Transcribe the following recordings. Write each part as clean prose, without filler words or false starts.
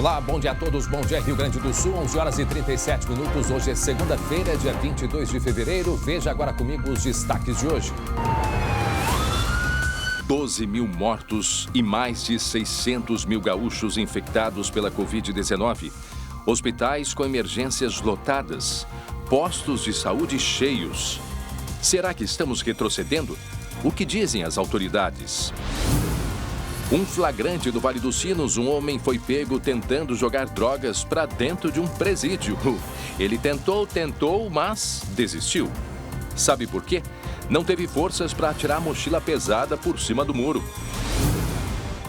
Olá, bom dia a todos, bom dia Rio Grande do Sul, 11 horas e 37 minutos. Hoje é segunda-feira, dia 22 de fevereiro. Veja agora comigo os destaques de hoje. 12 mil mortos e mais de 600 mil gaúchos infectados pela Covid-19. Hospitais com emergências lotadas. Postos de saúde cheios. Será que estamos retrocedendo? O que dizem as autoridades? Um flagrante do Vale dos Sinos, um homem foi pego tentando jogar drogas para dentro de um presídio. Ele tentou, mas desistiu. Sabe por quê? Não teve forças para atirar a mochila pesada por cima do muro.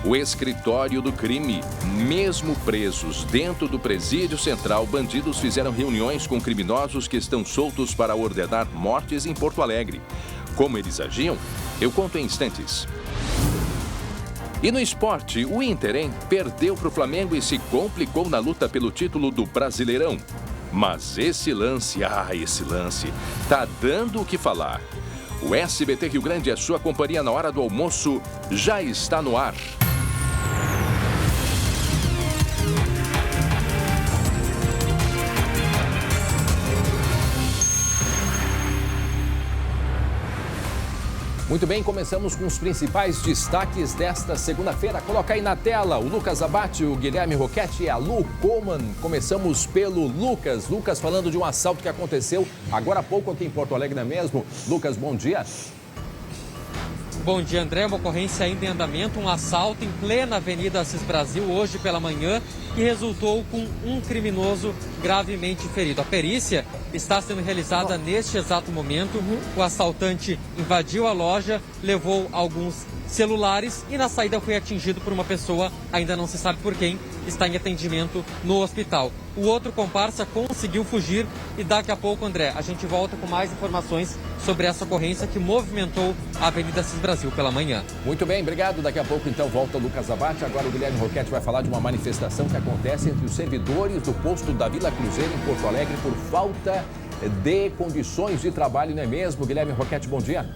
O escritório do crime. Mesmo presos dentro do presídio central, bandidos fizeram reuniões com criminosos que estão soltos para ordenar mortes em Porto Alegre. Como eles agiam? Eu conto em instantes. E no esporte, o Inter, perdeu para o Flamengo e se complicou na luta pelo título do Brasileirão. Mas esse lance, tá dando o que falar. O SBT Rio Grande, a sua companhia na hora do almoço, já está no ar. Muito bem, começamos com os principais destaques desta segunda-feira. Coloca aí na tela o Lucas Abate, o Guilherme Roquette e a Lu Coman. Começamos pelo Lucas. Lucas falando de um assalto que aconteceu agora há pouco aqui em Porto Alegre, não é mesmo? Lucas, bom dia. Bom dia, André. Uma ocorrência ainda em andamento, um assalto em plena Avenida Assis Brasil, hoje pela manhã, que resultou com um criminoso gravemente ferido. A perícia está sendo realizada neste exato momento. O assaltante invadiu a loja, levou alguns celulares e na saída foi atingido por uma pessoa, ainda não se sabe por quem, está em atendimento no hospital. O outro comparsa conseguiu fugir e daqui a pouco, André, a gente volta com mais informações sobre essa ocorrência que movimentou a Avenida Assis Brasil pela manhã. Muito bem, obrigado. Daqui a pouco, então, volta o Lucas Abate. Agora o Guilherme Roquette vai falar de uma manifestação que acontece entre os servidores do posto da Vila Cruzeiro em Porto Alegre por falta de condições de trabalho, não é mesmo? Guilherme Roquette, bom dia.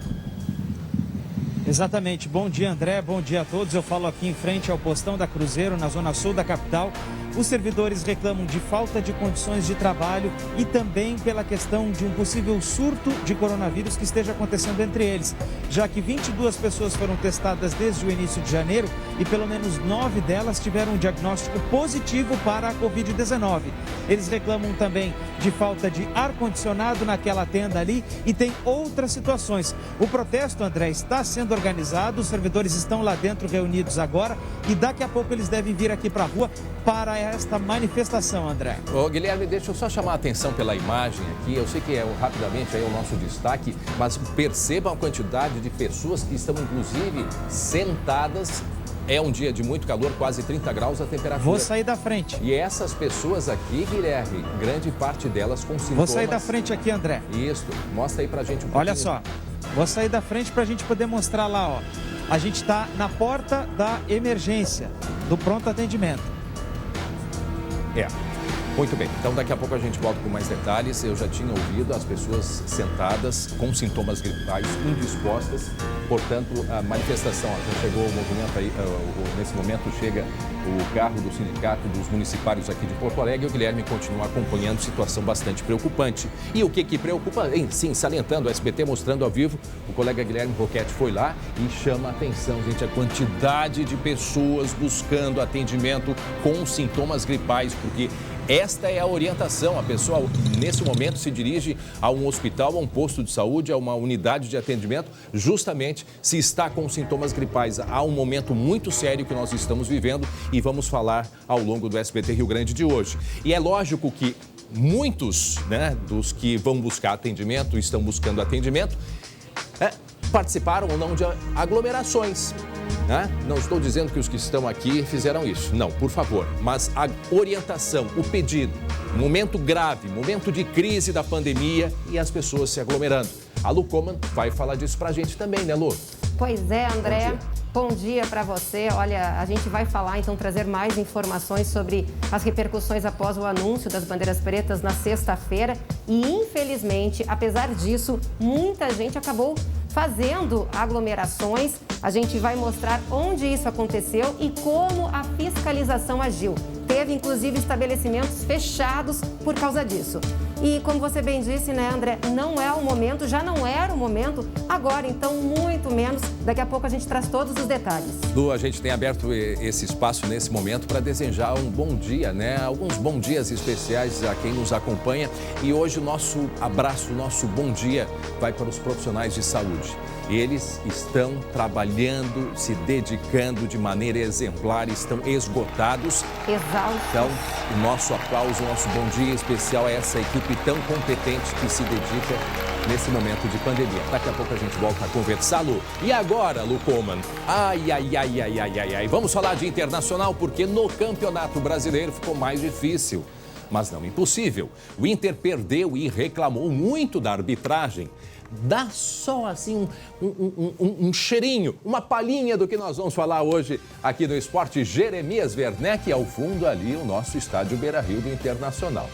Exatamente. Bom dia, André. Bom dia a todos. Eu falo aqui em frente ao postão da Cruzeiro, na zona sul da capital. Os servidores reclamam de falta de condições de trabalho e também pela questão de um possível surto de coronavírus que esteja acontecendo entre eles, já que 22 pessoas foram testadas desde o início de janeiro e pelo menos 9 delas tiveram um diagnóstico positivo para a Covid-19. Eles reclamam também de falta de ar-condicionado naquela tenda ali e tem outras situações. O protesto, André, está sendo organizado, os servidores estão lá dentro reunidos agora e daqui a pouco eles devem vir aqui para a rua para esta manifestação, André. Ô, Guilherme, deixa eu só chamar a atenção pela imagem aqui. Eu sei que rapidamente aí o nosso destaque, mas percebam a quantidade de pessoas que estão, inclusive, sentadas. É um dia de muito calor, quase 30 graus a temperatura. Vou sair da frente. E essas pessoas aqui, Guilherme, grande parte delas com sintomas... Vou sair da frente aqui, André. Isso, mostra aí pra gente um pouquinho. Olha só, vou sair da frente pra gente poder mostrar lá, ó. A gente tá na porta da emergência, do pronto atendimento. Muito bem, então daqui a pouco a gente volta com mais detalhes. Eu já tinha ouvido as pessoas sentadas com sintomas gripais, indispostas. Portanto, a manifestação, já chegou o movimento aí, nesse momento chega o carro do Sindicato dos Municipários aqui de Porto Alegre. E o Guilherme continua acompanhando, situação bastante preocupante. E o que preocupa? Sim, salientando, o SBT mostrando ao vivo, o colega Guilherme Roquette foi lá e chama a atenção, gente, a quantidade de pessoas buscando atendimento com sintomas gripais, porque esta é a orientação. A pessoa, nesse momento, se dirige a um hospital, a um posto de saúde, a uma unidade de atendimento, justamente se está com sintomas gripais. Há um momento muito sério que nós estamos vivendo e vamos falar ao longo do SBT Rio Grande de hoje. E é lógico que muitos, dos que vão buscar atendimento, estão buscando atendimento, participaram ou não de aglomerações. Não estou dizendo que os que estão aqui fizeram isso, não, por favor. Mas a orientação, o pedido, momento grave, momento de crise da pandemia e as pessoas se aglomerando. A Lu Coman vai falar disso pra gente também, né, Lu? Pois é, André. Bom dia para você. Olha, a gente vai falar, então, trazer mais informações sobre as repercussões após o anúncio das bandeiras pretas na sexta-feira. E, infelizmente, apesar disso, muita gente acabou fazendo aglomerações. A gente vai mostrar onde isso aconteceu e como a fiscalização agiu. Teve teve, inclusive, estabelecimentos fechados por causa disso. E como você bem disse, né, André, não é o momento, já não era o momento, agora então muito menos. Daqui a pouco a gente traz todos os detalhes. Lu, a gente tem aberto esse espaço nesse momento para desejar um bom dia, né? Alguns bons dias especiais a quem nos acompanha. E hoje o nosso abraço, o nosso bom dia vai para os profissionais de saúde. Eles estão trabalhando, se dedicando de maneira exemplar, estão esgotados. Exaustos. Então, o nosso aplauso, o nosso bom dia especial a essa equipe tão competente que se dedica nesse momento de pandemia. Daqui a pouco a gente volta a conversar, Lu. E agora, Lu Coman? Ai. Vamos falar de internacional porque no Campeonato Brasileiro ficou mais difícil. Mas não impossível. O Inter perdeu e reclamou muito da arbitragem. Dá só assim um cheirinho, uma palhinha do que nós vamos falar hoje aqui no Esporte. Jeremias Werneck, ao fundo ali o nosso estádio Beira-Rio do Internacional.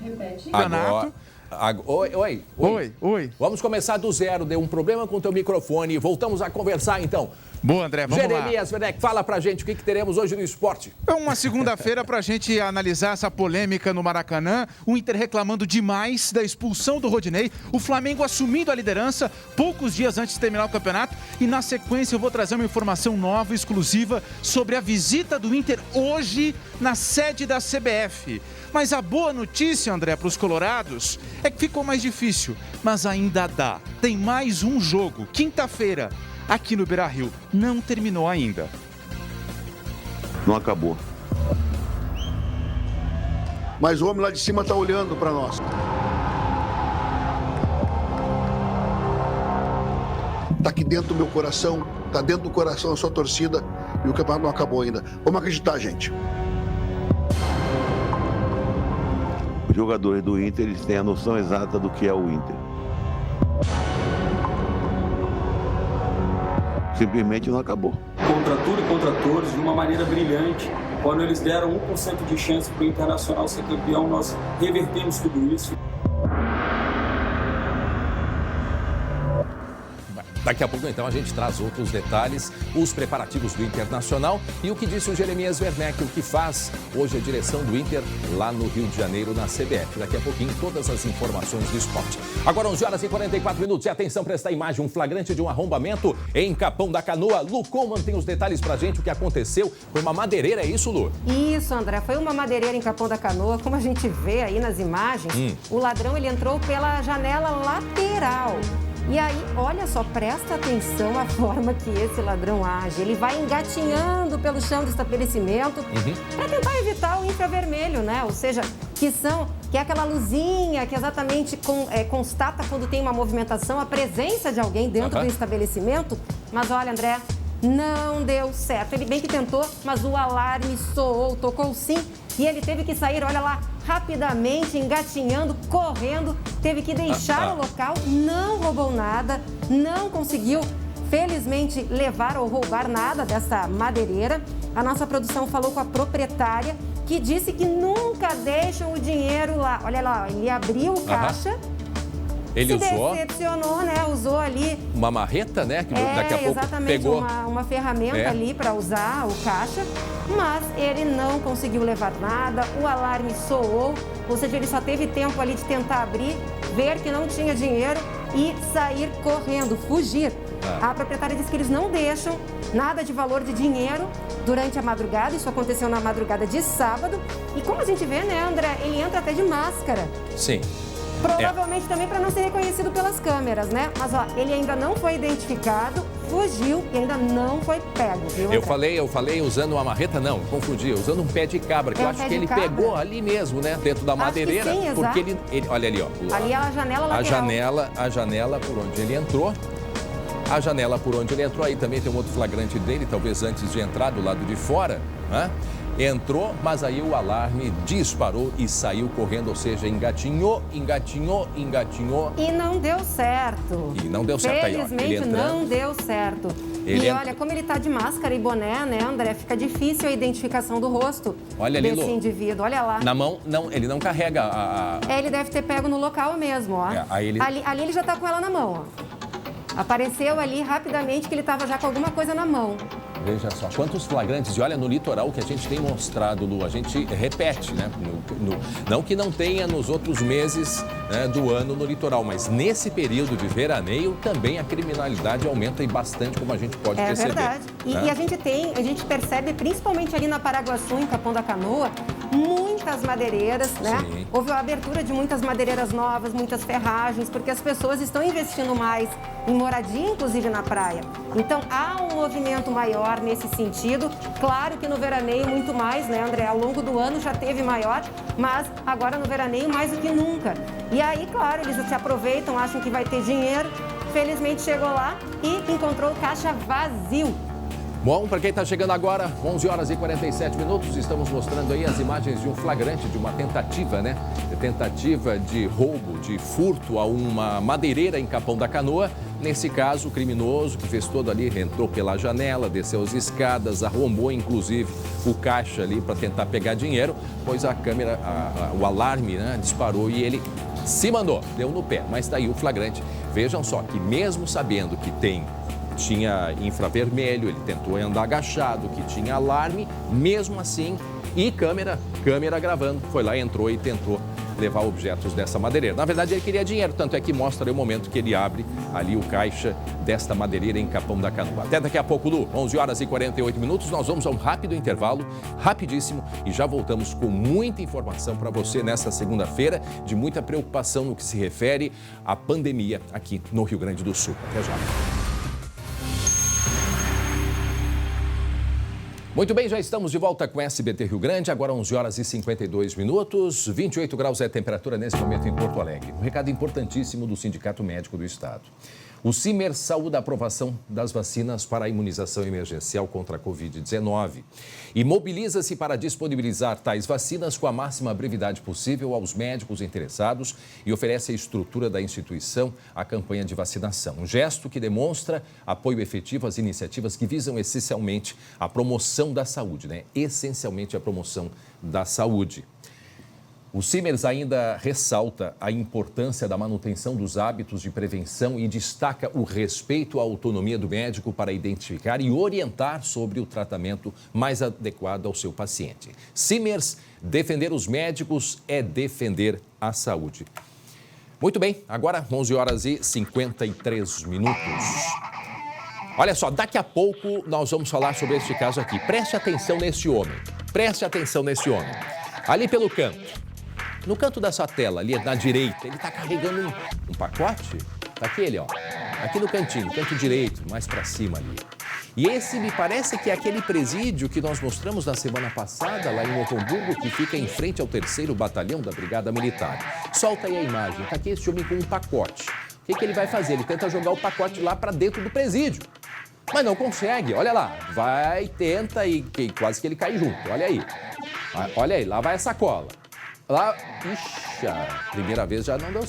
Repete. Oi. Vamos começar do zero. Deu um problema com o teu microfone. Voltamos a conversar então. Boa, André, vamos Jeremias Werneck, fala pra gente o que teremos hoje no esporte. É uma segunda-feira pra gente analisar essa polêmica no Maracanã. O Inter reclamando demais da expulsão do Rodinei. O Flamengo assumindo a liderança poucos dias antes de terminar o campeonato. E na sequência eu vou trazer uma informação nova, exclusiva, sobre a visita do Inter hoje na sede da CBF. Mas a boa notícia, André, para os colorados é que ficou mais difícil. Mas ainda dá. Tem mais um jogo, quinta-feira, aqui no Beira-Rio. Não terminou ainda. Não acabou. Mas o homem lá de cima está olhando para nós. Está aqui dentro do meu coração, está dentro do coração da sua torcida e o campeonato não acabou ainda. Vamos acreditar, gente. Os jogadores do Inter, eles têm a noção exata do que é o Inter. Simplesmente não acabou. Contra tudo e contra todos, de uma maneira brilhante. Quando eles deram 1% de chance para o Internacional ser campeão, nós revertemos tudo isso. Daqui a pouco, então, a gente traz outros detalhes, os preparativos do Internacional e o que disse o Jeremias Werneck, o que faz hoje a direção do Inter lá no Rio de Janeiro, na CBF. Daqui a pouquinho, todas as informações do esporte. Agora, 11h44 e atenção para esta imagem, um flagrante de um arrombamento em Capão da Canoa. Lu Coman tem os detalhes pra gente, o que aconteceu. Foi uma madeireira, é isso, Lu? Isso, André, foi uma madeireira em Capão da Canoa, como a gente vê aí nas imagens. O ladrão, ele entrou pela janela lateral. E aí, olha só, presta atenção à forma que esse ladrão age. Ele vai engatinhando pelo chão do estabelecimento para tentar evitar o infravermelho, né? Ou seja, que é aquela luzinha que exatamente constata quando tem uma movimentação, a presença de alguém dentro do estabelecimento. Mas olha, André, não deu certo. Ele bem que tentou, mas o alarme soou, tocou sim. E ele teve que sair, olha lá, rapidamente, engatinhando, correndo. Teve que deixar o local, não roubou nada, não conseguiu, felizmente, levar ou roubar nada dessa madeireira. A nossa produção falou com a proprietária, que disse que nunca deixam o dinheiro lá. Olha lá, ele abriu o caixa. Ele usou, decepcionou, né? Usou ali uma marreta, né? Que daqui a pouco exatamente, pegou uma ferramenta ali para usar o caixa, mas ele não conseguiu levar nada, o alarme soou, ou seja, ele só teve tempo ali de tentar abrir, ver que não tinha dinheiro e sair correndo, fugir. A proprietária disse que eles não deixam nada de valor de dinheiro durante a madrugada, isso aconteceu na madrugada de sábado, e como a gente vê, né, André, ele entra até de máscara. Sim. Provavelmente também para não ser reconhecido pelas câmeras, né? Mas ó, ele ainda não foi identificado, fugiu e ainda não foi pego, viu, André? Eu falei usando uma marreta, não, confundi, usando um pé de cabra, que eu acho que ele pegou ali mesmo, né? Dentro da madeireira. Sim, porque ele, olha ali, ó. Ali é a janela lateral. A janela por onde ele entrou. A janela por onde ele entrou, aí também tem um outro flagrante dele, talvez antes de entrar do lado de fora, né? Entrou, mas aí o alarme disparou e saiu correndo, ou seja, engatinhou. E não deu certo. Felizmente não deu certo. Olha, como ele tá de máscara e boné, né, André, fica difícil a identificação do rosto desse indivíduo. Olha lá. Na mão, não, ele não carrega ele deve ter pego no local mesmo, ó. Ali ele já tá com ela na mão, ó. Apareceu ali rapidamente que ele estava já com alguma coisa na mão. Veja só, quantos flagrantes. E olha, no litoral que a gente tem mostrado, Lu, a gente repete, né? Não que não tenha nos outros meses, né, do ano no litoral, mas nesse período de veraneio também a criminalidade aumenta e bastante, como a gente pode perceber. É verdade. Né? E a gente percebe, principalmente ali na Paraguaçu, em Capão da Canoa, muitas madeireiras, né? Sim. Houve a abertura de muitas madeireiras novas, muitas ferragens, porque as pessoas estão investindo mais em moradia, inclusive na praia. Então, há um movimento maior nesse sentido. Claro que no veraneio muito mais, né, André? Ao longo do ano já teve maior, mas agora no veraneio mais do que nunca. E aí, claro, eles se aproveitam, acham que vai ter dinheiro. Felizmente chegou lá e encontrou o caixa vazio. Bom, para quem está chegando agora, 11 horas e 47 minutos, estamos mostrando aí as imagens de um flagrante, de uma tentativa, né? Tentativa de roubo, de furto a uma madeireira em Capão da Canoa. Nesse caso, o criminoso que fez todo ali, entrou pela janela, desceu as escadas, arrombou inclusive o caixa ali para tentar pegar dinheiro, pois a câmera, o alarme, né, disparou e ele se mandou, deu no pé. Mas está aí o flagrante. Vejam só que mesmo sabendo que tinha infravermelho, ele tentou andar agachado, que tinha alarme, mesmo assim, e câmera gravando, foi lá, entrou e tentou levar objetos dessa madeireira. Na verdade, ele queria dinheiro, tanto é que mostra o momento que ele abre ali o caixa desta madeireira em Capão da Canoa. Até daqui a pouco, Lu, 11 horas e 48 minutos, nós vamos a um rápido intervalo, rapidíssimo, e já voltamos com muita informação para você nessa segunda-feira, de muita preocupação no que se refere à pandemia aqui no Rio Grande do Sul. Até já. Muito bem, já estamos de volta com SBT Rio Grande, agora 11 horas e 52 minutos, 28 graus é a temperatura nesse momento em Porto Alegre. Um recado importantíssimo do Sindicato Médico do Estado. O CIMER saúda a aprovação das vacinas para a imunização emergencial contra a Covid-19 e mobiliza-se para disponibilizar tais vacinas com a máxima brevidade possível aos médicos interessados e oferece a estrutura da instituição à campanha de vacinação. Um gesto que demonstra apoio efetivo às iniciativas que visam essencialmente a promoção da saúde, né? Essencialmente a promoção da saúde. O CIMERS ainda ressalta a importância da manutenção dos hábitos de prevenção e destaca o respeito à autonomia do médico para identificar e orientar sobre o tratamento mais adequado ao seu paciente. CIMERS, defender os médicos é defender a saúde. Muito bem, agora 11 horas e 53 minutos. Olha só, daqui a pouco nós vamos falar sobre este caso aqui. Preste atenção nesse homem, ali pelo canto. No canto da sua tela, ali na direita, ele está carregando um pacote. Está aqui ele, ó. Aqui no cantinho, canto direito, mais para cima ali. E esse me parece que é aquele presídio que nós mostramos na semana passada, lá em Novo Hamburgo, que fica em frente ao 3º Batalhão da Brigada Militar. Solta aí a imagem. Está aqui esse homem com um pacote. O que ele vai fazer? Ele tenta jogar o pacote lá para dentro do presídio. Mas não consegue. Olha lá. Tenta e quase que ele cai junto. Olha aí. Olha aí, lá vai a sacola. Lá, ixi, a primeira vez já não deu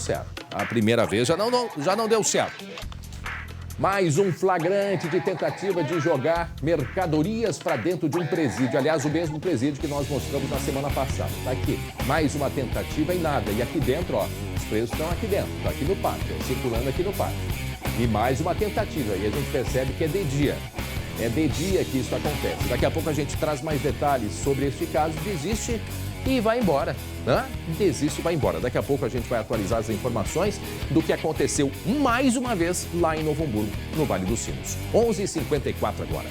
certo. Mais um flagrante de tentativa de jogar mercadorias para dentro de um presídio. Aliás, o mesmo presídio que nós mostramos na semana passada. Tá aqui, mais uma tentativa e nada. E aqui dentro, ó, os presos estão aqui dentro, estão aqui no pátio, circulando aqui no pátio. E mais uma tentativa. E a gente percebe que é de dia. É de dia que isso acontece. Daqui a pouco a gente traz mais detalhes sobre este caso. Desiste e vai embora, né? Desiste e vai embora. Daqui a pouco a gente vai atualizar as informações do que aconteceu mais uma vez lá em Novo Hamburgo, no Vale dos Sinos. 11h54 agora.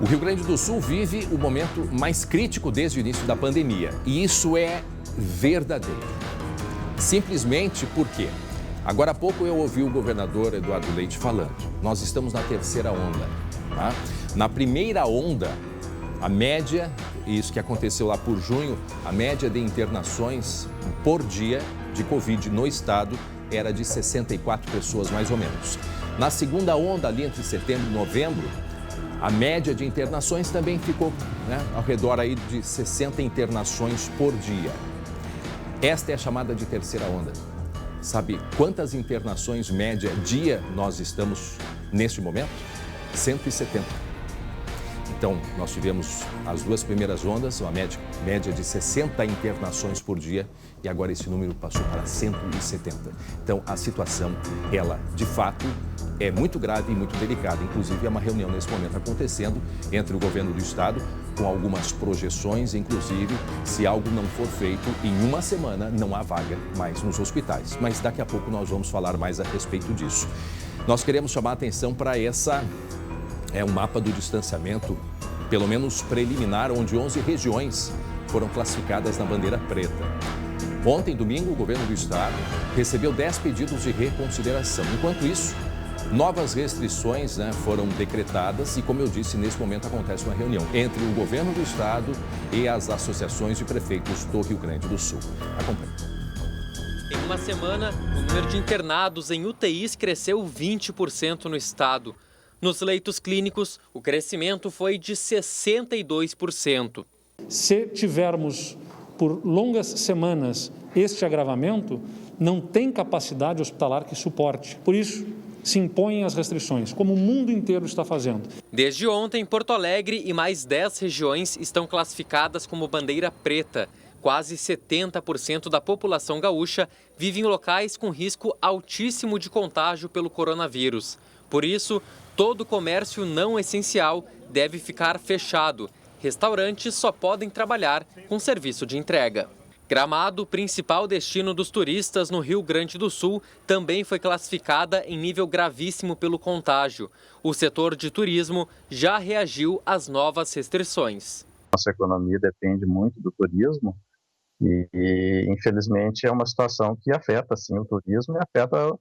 O Rio Grande do Sul vive o momento mais crítico desde o início da pandemia. E isso é verdadeiro. Simplesmente porque, agora há pouco eu ouvi o governador Eduardo Leite falando, nós estamos na terceira onda. Tá? Na primeira onda, a média, isso que aconteceu lá por junho, a média de internações por dia de Covid no estado era de 64 pessoas mais ou menos. Na segunda onda, ali entre setembro e novembro, a média de internações também ficou, né, ao redor aí de 60 internações por dia. Esta é a chamada de terceira onda. Sabe quantas internações média dia nós estamos neste momento? 170. Então, nós tivemos as 2 primeiras ondas, uma média de 60 internações por dia, e agora esse número passou para 170. Então, a situação, ela, de fato, é muito grave e muito delicada. Inclusive, é uma reunião nesse momento acontecendo entre o governo do estado, com algumas projeções, inclusive, se algo não for feito, em uma semana não há vaga mais nos hospitais. Mas daqui a pouco nós vamos falar mais a respeito disso. Nós queremos chamar a atenção para um mapa do distanciamento, pelo menos preliminar, onde 11 regiões foram classificadas na bandeira preta. Ontem, domingo, o governo do estado recebeu 10 pedidos de reconsideração. Enquanto isso, novas restrições foram decretadas e, como eu disse, nesse momento acontece uma reunião entre o governo do estado e as associações de prefeitos do Rio Grande do Sul. Acompanhe. Em uma semana, o número de internados em UTIs cresceu 20% no estado. Nos leitos clínicos, o crescimento foi de 62%. Se tivermos por longas semanas este agravamento, não tem capacidade hospitalar que suporte. Por isso, se impõem as restrições, como o mundo inteiro está fazendo. Desde ontem, Porto Alegre e mais 10 regiões estão classificadas como bandeira preta. Quase 70% da população gaúcha vive em locais com risco altíssimo de contágio pelo coronavírus. Por isso, todo comércio não essencial deve ficar fechado. Restaurantes só podem trabalhar com serviço de entrega. Gramado, principal destino dos turistas no Rio Grande do Sul, também foi classificada em nível gravíssimo pelo contágio. O setor de turismo já reagiu às novas restrições. Nossa economia depende muito do turismo e infelizmente, é uma situação que afeta, sim, o turismo e afeta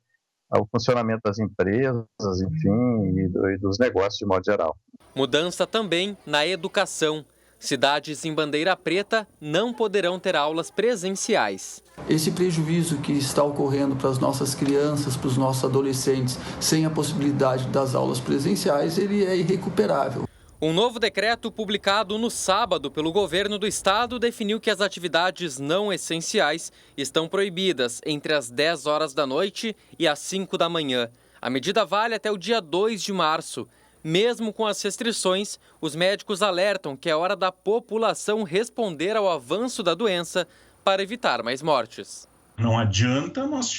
o funcionamento das empresas, enfim, e dos negócios de modo geral. Mudança também na educação. Cidades em bandeira preta não poderão ter aulas presenciais. Esse prejuízo que está ocorrendo para as nossas crianças, para os nossos adolescentes, sem a possibilidade das aulas presenciais, ele é irrecuperável. Um novo decreto publicado no sábado pelo governo do estado definiu que as atividades não essenciais estão proibidas entre as 10 horas da noite e as 5 da manhã. A medida vale até o dia 2 de março. Mesmo com as restrições, os médicos alertam que é hora da população responder ao avanço da doença para evitar mais mortes. Não adianta nós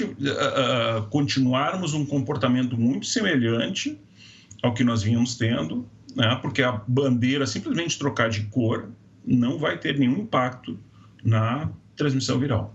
continuarmos um comportamento muito semelhante ao que nós vínhamos tendo, porque a bandeira simplesmente trocar de cor não vai ter nenhum impacto na transmissão viral.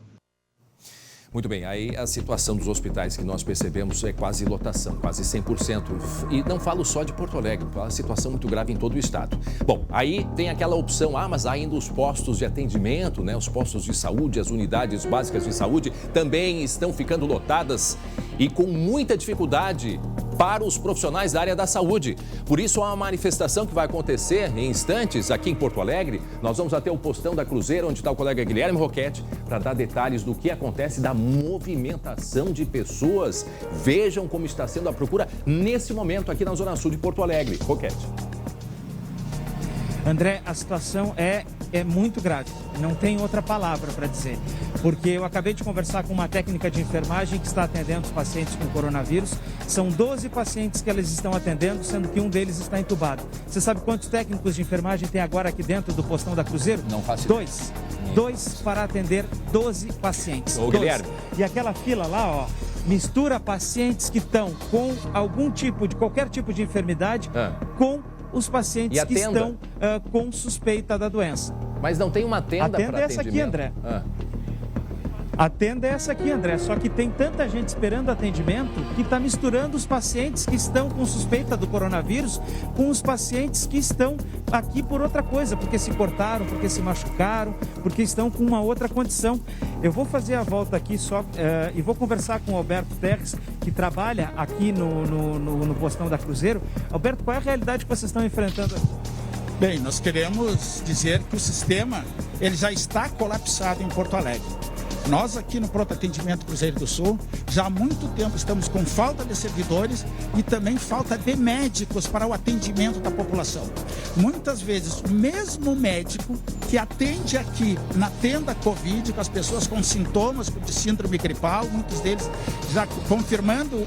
Muito bem, aí a situação dos hospitais que nós percebemos é quase lotação, quase 100%. E não falo só de Porto Alegre, é uma situação muito grave em todo o estado. Bom, aí tem aquela opção, mas ainda os postos de atendimento, os postos de saúde, as unidades básicas de saúde também estão ficando lotadas e com muita dificuldade para os profissionais da área da saúde. Por isso, há uma manifestação que vai acontecer em instantes aqui em Porto Alegre. Nós vamos até o postão da Cruzeiro, onde está o colega Guilherme Roquette, para dar detalhes do que acontece da movimentação de pessoas. Vejam como está sendo a procura nesse momento aqui na Zona Sul de Porto Alegre. Roquette. André, a situação é muito grave, não tem outra palavra para dizer, porque eu acabei de conversar com uma técnica de enfermagem que está atendendo os pacientes com coronavírus. São 12 pacientes que eles estão atendendo, sendo que um deles está entubado. Você sabe quantos técnicos de enfermagem tem agora aqui dentro do postão da Cruzeiro? Não faço ideia. Dois para atender 12 pacientes. Ô, Guilherme. E aquela fila lá, mistura pacientes que estão com qualquer tipo de enfermidade com os pacientes que estão com suspeita da doença. Mas não tem uma tenda para atendimento? A tenda é essa aqui, André. A tenda é essa aqui, André. Só que tem tanta gente esperando atendimento que está misturando os pacientes que estão com suspeita do coronavírus com os pacientes que estão aqui por outra coisa, porque se cortaram, porque se machucaram, porque estão com uma outra condição. Eu vou fazer a volta aqui e vou conversar com o Alberto Terres, que trabalha aqui no postão da Cruzeiro. Alberto, qual é a realidade que vocês estão enfrentando aqui? Bem, nós queremos dizer que o sistema ele já está colapsado em Porto Alegre. Nós aqui no Pronto Atendimento Cruzeiro do Sul, já há muito tempo estamos com falta de servidores e também falta de médicos para o atendimento da população. Muitas vezes, o mesmo médico que atende aqui na tenda Covid, com as pessoas com sintomas de síndrome gripal, muitos deles já confirmando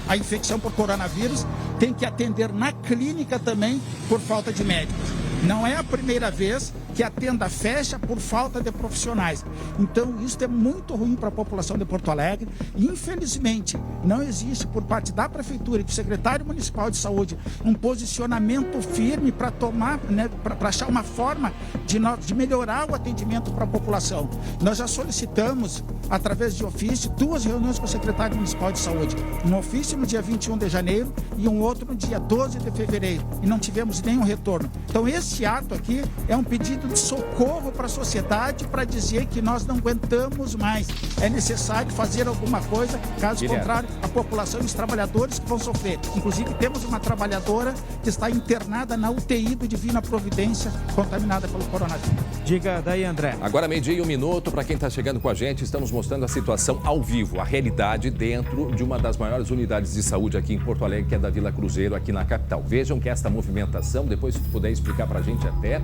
a infecção por coronavírus, tem que atender na clínica também por falta de médicos. Não é a primeira vez que a tenda fecha por falta de profissionais. Então, isso é muito ruim para a população de Porto Alegre. E, infelizmente, não existe por parte da Prefeitura e do Secretário Municipal de Saúde um posicionamento firme para tomar, né, para achar uma forma de melhorar o atendimento para a população. Nós já solicitamos, através de ofício, 2 reuniões com o Secretário Municipal de Saúde. Um ofício no dia 21 de janeiro e um outro no dia 12 de fevereiro. E não tivemos nenhum retorno. Então, esse ato aqui é um pedido de socorro para a sociedade para dizer que nós não aguentamos mais. É necessário fazer alguma coisa, caso contrário, a população e os trabalhadores que vão sofrer. Inclusive, temos uma trabalhadora que está internada na UTI do Divina Providência, contaminada pelo coronavírus. Diga daí, André. Agora, 12h e 1 minuto, para quem está chegando com a gente, estamos mostrando a situação ao vivo, a realidade dentro de uma das maiores unidades de saúde aqui em Porto Alegre, que é da Vila Cruzeiro, aqui na capital. Vejam que esta movimentação, depois se puder explicar para a gente até,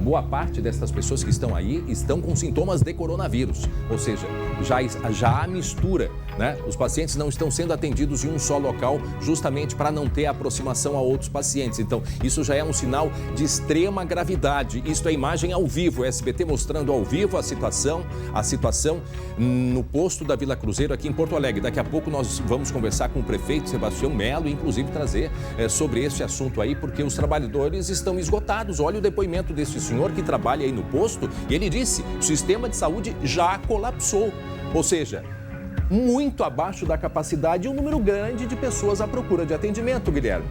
boa parte dessas pessoas que estão aí estão com sintomas de coronavírus, ou seja, já há mistura, né? Os pacientes não estão sendo atendidos em um só local, justamente para não ter aproximação a outros pacientes. Então, isso já é um sinal de extrema gravidade. Isto é imagem ao vivo, o SBT mostrando ao vivo a situação no posto da Vila Cruzeiro aqui em Porto Alegre. Daqui a pouco nós vamos conversar com o prefeito Sebastião Melo e inclusive trazer sobre este assunto aí, porque os trabalhadores estão esgotados. Olha o depoimento desse senhor que trabalha aí no posto e ele disse: o sistema de saúde já colapsou, ou seja, muito abaixo da capacidade e um número grande de pessoas à procura de atendimento, Guilherme.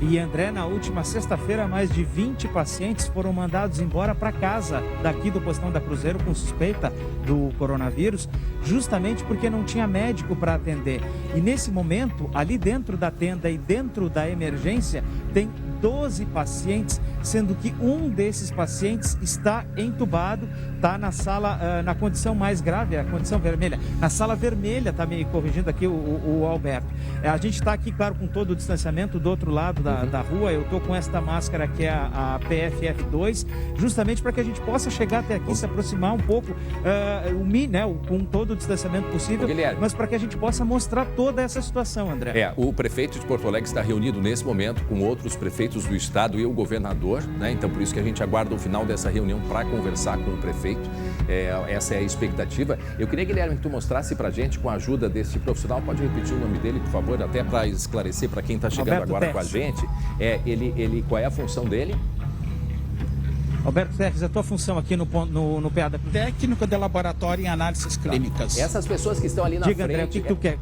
E, André, na última sexta-feira, mais de 20 pacientes foram mandados embora para casa daqui do Postão da Cruzeiro com suspeita do coronavírus, justamente porque não tinha médico para atender. E nesse momento, ali dentro da tenda e dentro da emergência, tem 12 pacientes, sendo que um desses pacientes está entubado, está na sala, na condição mais grave, a condição vermelha. Na sala vermelha, está me corrigindo aqui o Alberto. A gente está aqui, claro, com todo o distanciamento do outro lado da rua. Eu estou com esta máscara que é a PFF2, justamente para que a gente possa chegar até aqui, se aproximar um pouco, com todo o distanciamento possível, mas para que a gente possa mostrar toda essa situação, André. O prefeito de Porto Alegre está reunido nesse momento com outros prefeitos do estado e o governador, né? Então, por isso que a gente aguarda o final dessa reunião para conversar com o prefeito. Essa é a expectativa. Eu queria, Guilherme, que tu mostrasse para a gente, com a ajuda desse profissional, pode repetir o nome dele, por favor, até para esclarecer para quem está chegando Alberto agora Teres. com a gente. Qual é a função dele? Alberto Teres, a tua função aqui no PA da Cruzeiro? Técnico de laboratório em análises clínicas. Essas pessoas que estão ali na frente... frente... André, o que tu quer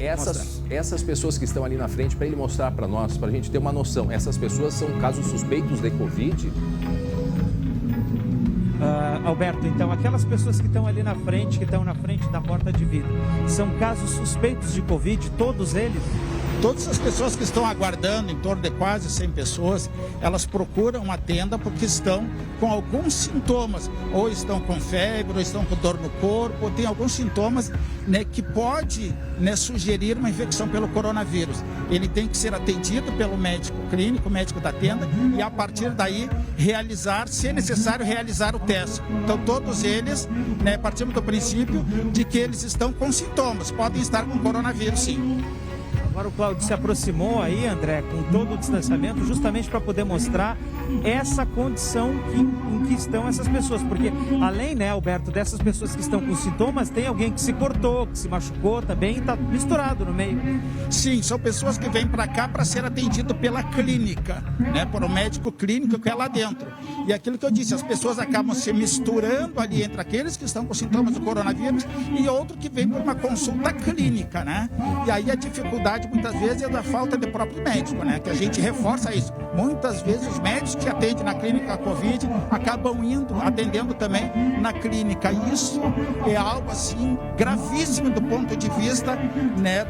essas pessoas que estão ali na frente, para ele mostrar para nós, para a gente ter uma noção, essas pessoas são casos suspeitos de Covid? Alberto, então, aquelas pessoas que estão ali na frente, que estão na frente da porta de vidro, são casos suspeitos de Covid, todos eles? Todas as pessoas que estão aguardando, em torno de quase 100 pessoas, elas procuram uma tenda porque estão com alguns sintomas, ou estão com febre, ou estão com dor no corpo, ou tem alguns sintomas, né, que pode, né, sugerir uma infecção pelo coronavírus. Ele tem que ser atendido pelo médico clínico, médico da tenda, e a partir daí realizar, se necessário, realizar o teste. Então todos eles, né, partimos do princípio de que eles estão com sintomas, podem estar com coronavírus, sim. Agora o Cláudio se aproximou aí, André, com todo o distanciamento, justamente para poder mostrar essa condição em que estão essas pessoas. Porque além, né, Alberto, dessas pessoas que estão com sintomas, tem alguém que se cortou, que se machucou também e está misturado no meio. Sim, são pessoas que vêm para cá para ser atendido pela clínica, né, por um médico clínico que é lá dentro. E aquilo que eu disse, as pessoas acabam se misturando ali entre aqueles que estão com sintomas do coronavírus e outro que vem por uma consulta clínica, né? E aí a dificuldade muitas vezes é da falta de próprio médico, né? Que a gente reforça isso. Muitas vezes os médicos que atendem na clínica Covid acabam atendendo também na clínica. Isso é algo assim gravíssimo do ponto de vista, né,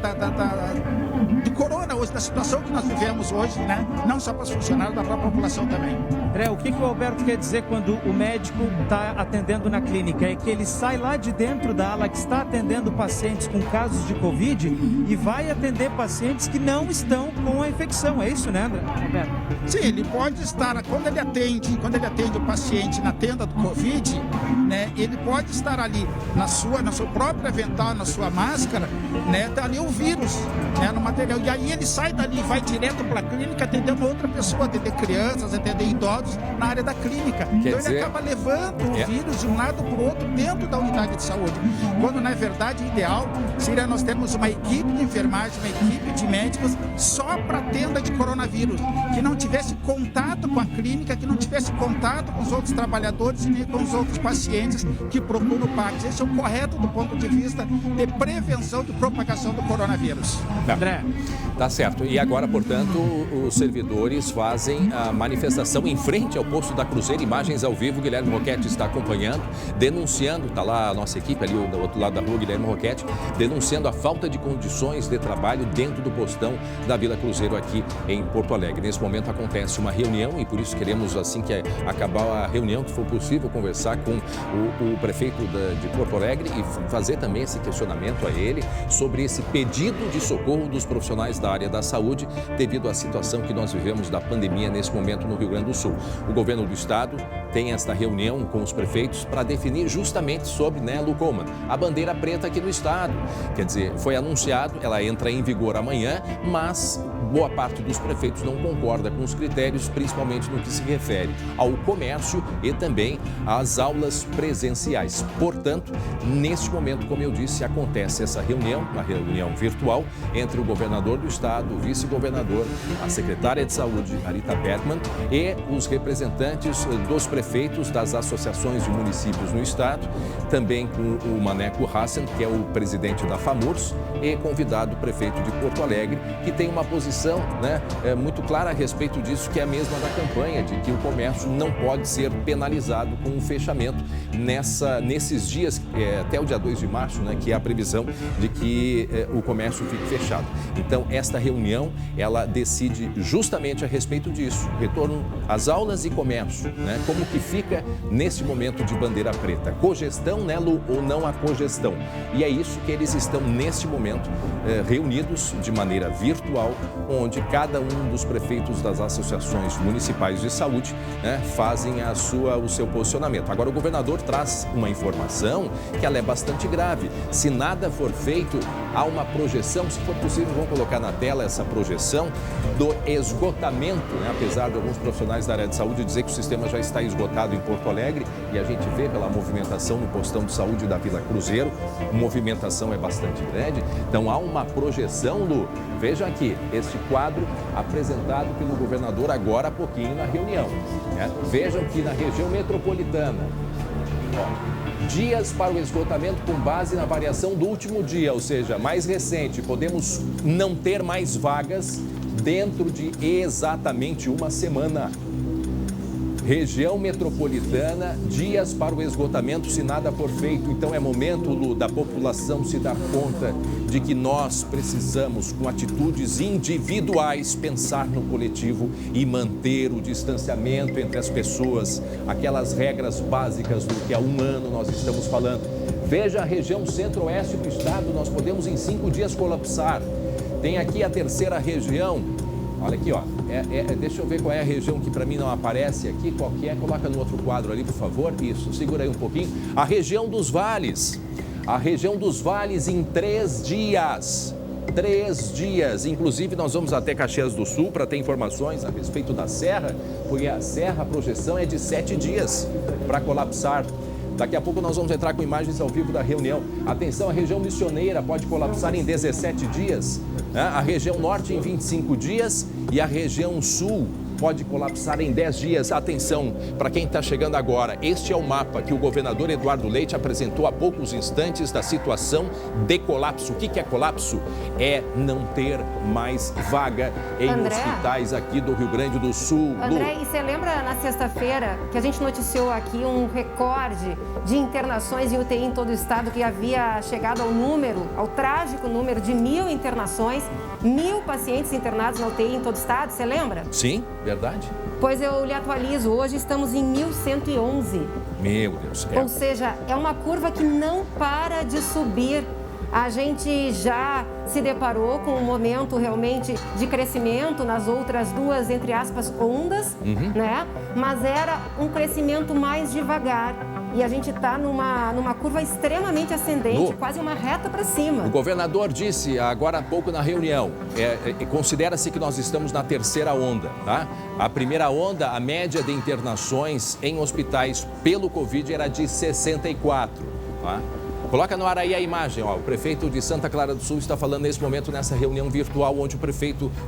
do corona hoje, da situação que nós vivemos hoje, né? Não só para os funcionários, da própria população também. André, o que o Alberto quer dizer quando o médico está atendendo na clínica? É que ele sai lá de dentro da ala que está atendendo pacientes com casos de Covid e vai atender pacientes que não estão com a infecção. É isso, né, André? Alberto? Sim, ele pode estar, quando ele atende o paciente na tenda do Covid, né, ele pode estar ali na seu próprio avental, na sua máscara, né, tá ali o vírus, né, no material. E aí ele sai dali e vai direto para a clínica atender uma outra pessoa, atender crianças, atender idosos na área da clínica. Então ele acaba levando o vírus de um lado para o outro dentro da unidade de saúde. Quando, na verdade, o ideal seria nós termos uma equipe de enfermagem, uma equipe de médicos só para a tenda de coronavírus, que não tivesse contato com a clínica, que não tivesse contato com os outros trabalhadores e nem com os outros pacientes que procuram o PACS. Esse é o correto do ponto de vista de prevenção de propagação do coronavírus. André. Tá certo. E agora, portanto, os servidores fazem a manifestação em frente ao posto da Cruzeiro. Imagens ao vivo, Guilherme Roquete está acompanhando, denunciando, está lá a nossa equipe ali do outro lado da rua, Guilherme Roquete, denunciando a falta de condições de trabalho dentro do postão da Vila Cruzeiro aqui em Porto Alegre. Nesse momento acontece uma reunião e por isso queremos, assim que acabar a reunião, que for possível, conversar com o prefeito de Porto Alegre e fazer também esse questionamento a ele sobre esse pedido de socorro dos profissionais da área da saúde devido à situação que nós vivemos da pandemia nesse momento no Rio Grande do Sul. O governo do estado tem esta reunião com os prefeitos para definir justamente sobre, né, Lu Coman, a bandeira preta aqui no estado. Quer dizer, foi anunciado, ela entra em vigor amanhã, mas boa parte dos prefeitos não concorda com os critérios, principalmente no que se refere ao comércio e também às aulas presenciais. Portanto, neste momento, como eu disse, acontece essa reunião, uma reunião virtual entre o governador do estado, o vice-governador, a secretária de saúde, Arita Bergman, e os representantes dos prefeitos das associações de municípios no estado, também com o Maneco Hassen, que é o presidente da FAMURS, e convidado o prefeito de Porto Alegre, que tem uma posição, né, muito clara a respeito disso, que é a mesma da campanha, de que o comércio não pode ser penalizado com o fechamento nesses dias, até o dia 2 de março, né, que é a previsão de que o comércio fique fechado. Então, esta reunião, ela decide justamente a respeito disso, retorno às aulas e comércio, né, como que fica nesse momento de bandeira preta. Cogestão, né, Lu, ou não a cogestão? E é isso que eles estão, neste momento, reunidos de maneira virtual, onde cada um dos prefeitos das associações municipais de saúde, né, fazem o seu posicionamento. Agora, o governador traz uma informação que ela é bastante grave. Se nada for feito, há uma projeção, se for possível, vamos colocar na tela essa projeção do esgotamento, né? Apesar de alguns profissionais da área de saúde dizer que o sistema já está esgotado em Porto Alegre, e a gente vê pela movimentação no postão de saúde da Vila Cruzeiro, a movimentação é bastante grande. Então há uma projeção, Lu. Veja aqui, este quadro apresentado pelo governador agora há pouquinho na reunião, né? Vejam que na região metropolitana, dias para o esgotamento com base na variação do último dia, ou seja, mais recente, podemos não ter mais vagas dentro de exatamente uma semana. Região metropolitana, dias para o esgotamento se nada for feito. Então é momento, Lu, da população se dar conta de que nós precisamos, com atitudes individuais, pensar no coletivo e manter o distanciamento entre as pessoas, aquelas regras básicas do que há um ano nós estamos falando. Veja a região centro-oeste do estado, nós podemos em 5 dias colapsar. Tem aqui a terceira região. Olha aqui, ó. Deixa eu ver qual é a região que para mim não aparece aqui. Qual que é? Coloca no outro quadro ali, por favor. Isso, segura aí um pouquinho. A região dos vales. A região dos vales em 3 dias. 3 dias. Inclusive, nós vamos até Caxias do Sul para ter informações a respeito da Serra, porque a Serra, a projeção é de 7 dias para colapsar. Daqui a pouco nós vamos entrar com imagens ao vivo da reunião. Atenção, a região missioneira pode colapsar em 17 dias, né? A região norte em 25 dias e a região sul pode colapsar em 10 dias. Atenção, para quem está chegando agora, este é o mapa que o governador Eduardo Leite apresentou há poucos instantes da situação de colapso. O que é colapso? É não ter mais vaga em hospitais aqui do Rio Grande do Sul. André, e você lembra na sexta-feira que a gente noticiou aqui um recorde de internações em UTI em todo o estado, que havia chegado ao trágico número de 1.000 internações, 1.000 pacientes internados na UTI em todo o estado, você lembra? Sim, verdade. Pois eu lhe atualizo, hoje estamos em 1.111. Meu Deus. Ou seja, é uma curva que não para de subir. A gente já se deparou com um momento realmente de crescimento nas outras duas, entre aspas, ondas, né? Mas era um crescimento mais devagar. E a gente está numa curva extremamente ascendente, quase uma reta para cima. O governador disse agora há pouco na reunião, considera-se que nós estamos na terceira onda, tá? A primeira onda, a média de internações em hospitais pelo Covid era de 64, tá? Coloca no ar aí a imagem, ó. O prefeito de Santa Clara do Sul está falando nesse momento nessa reunião virtual onde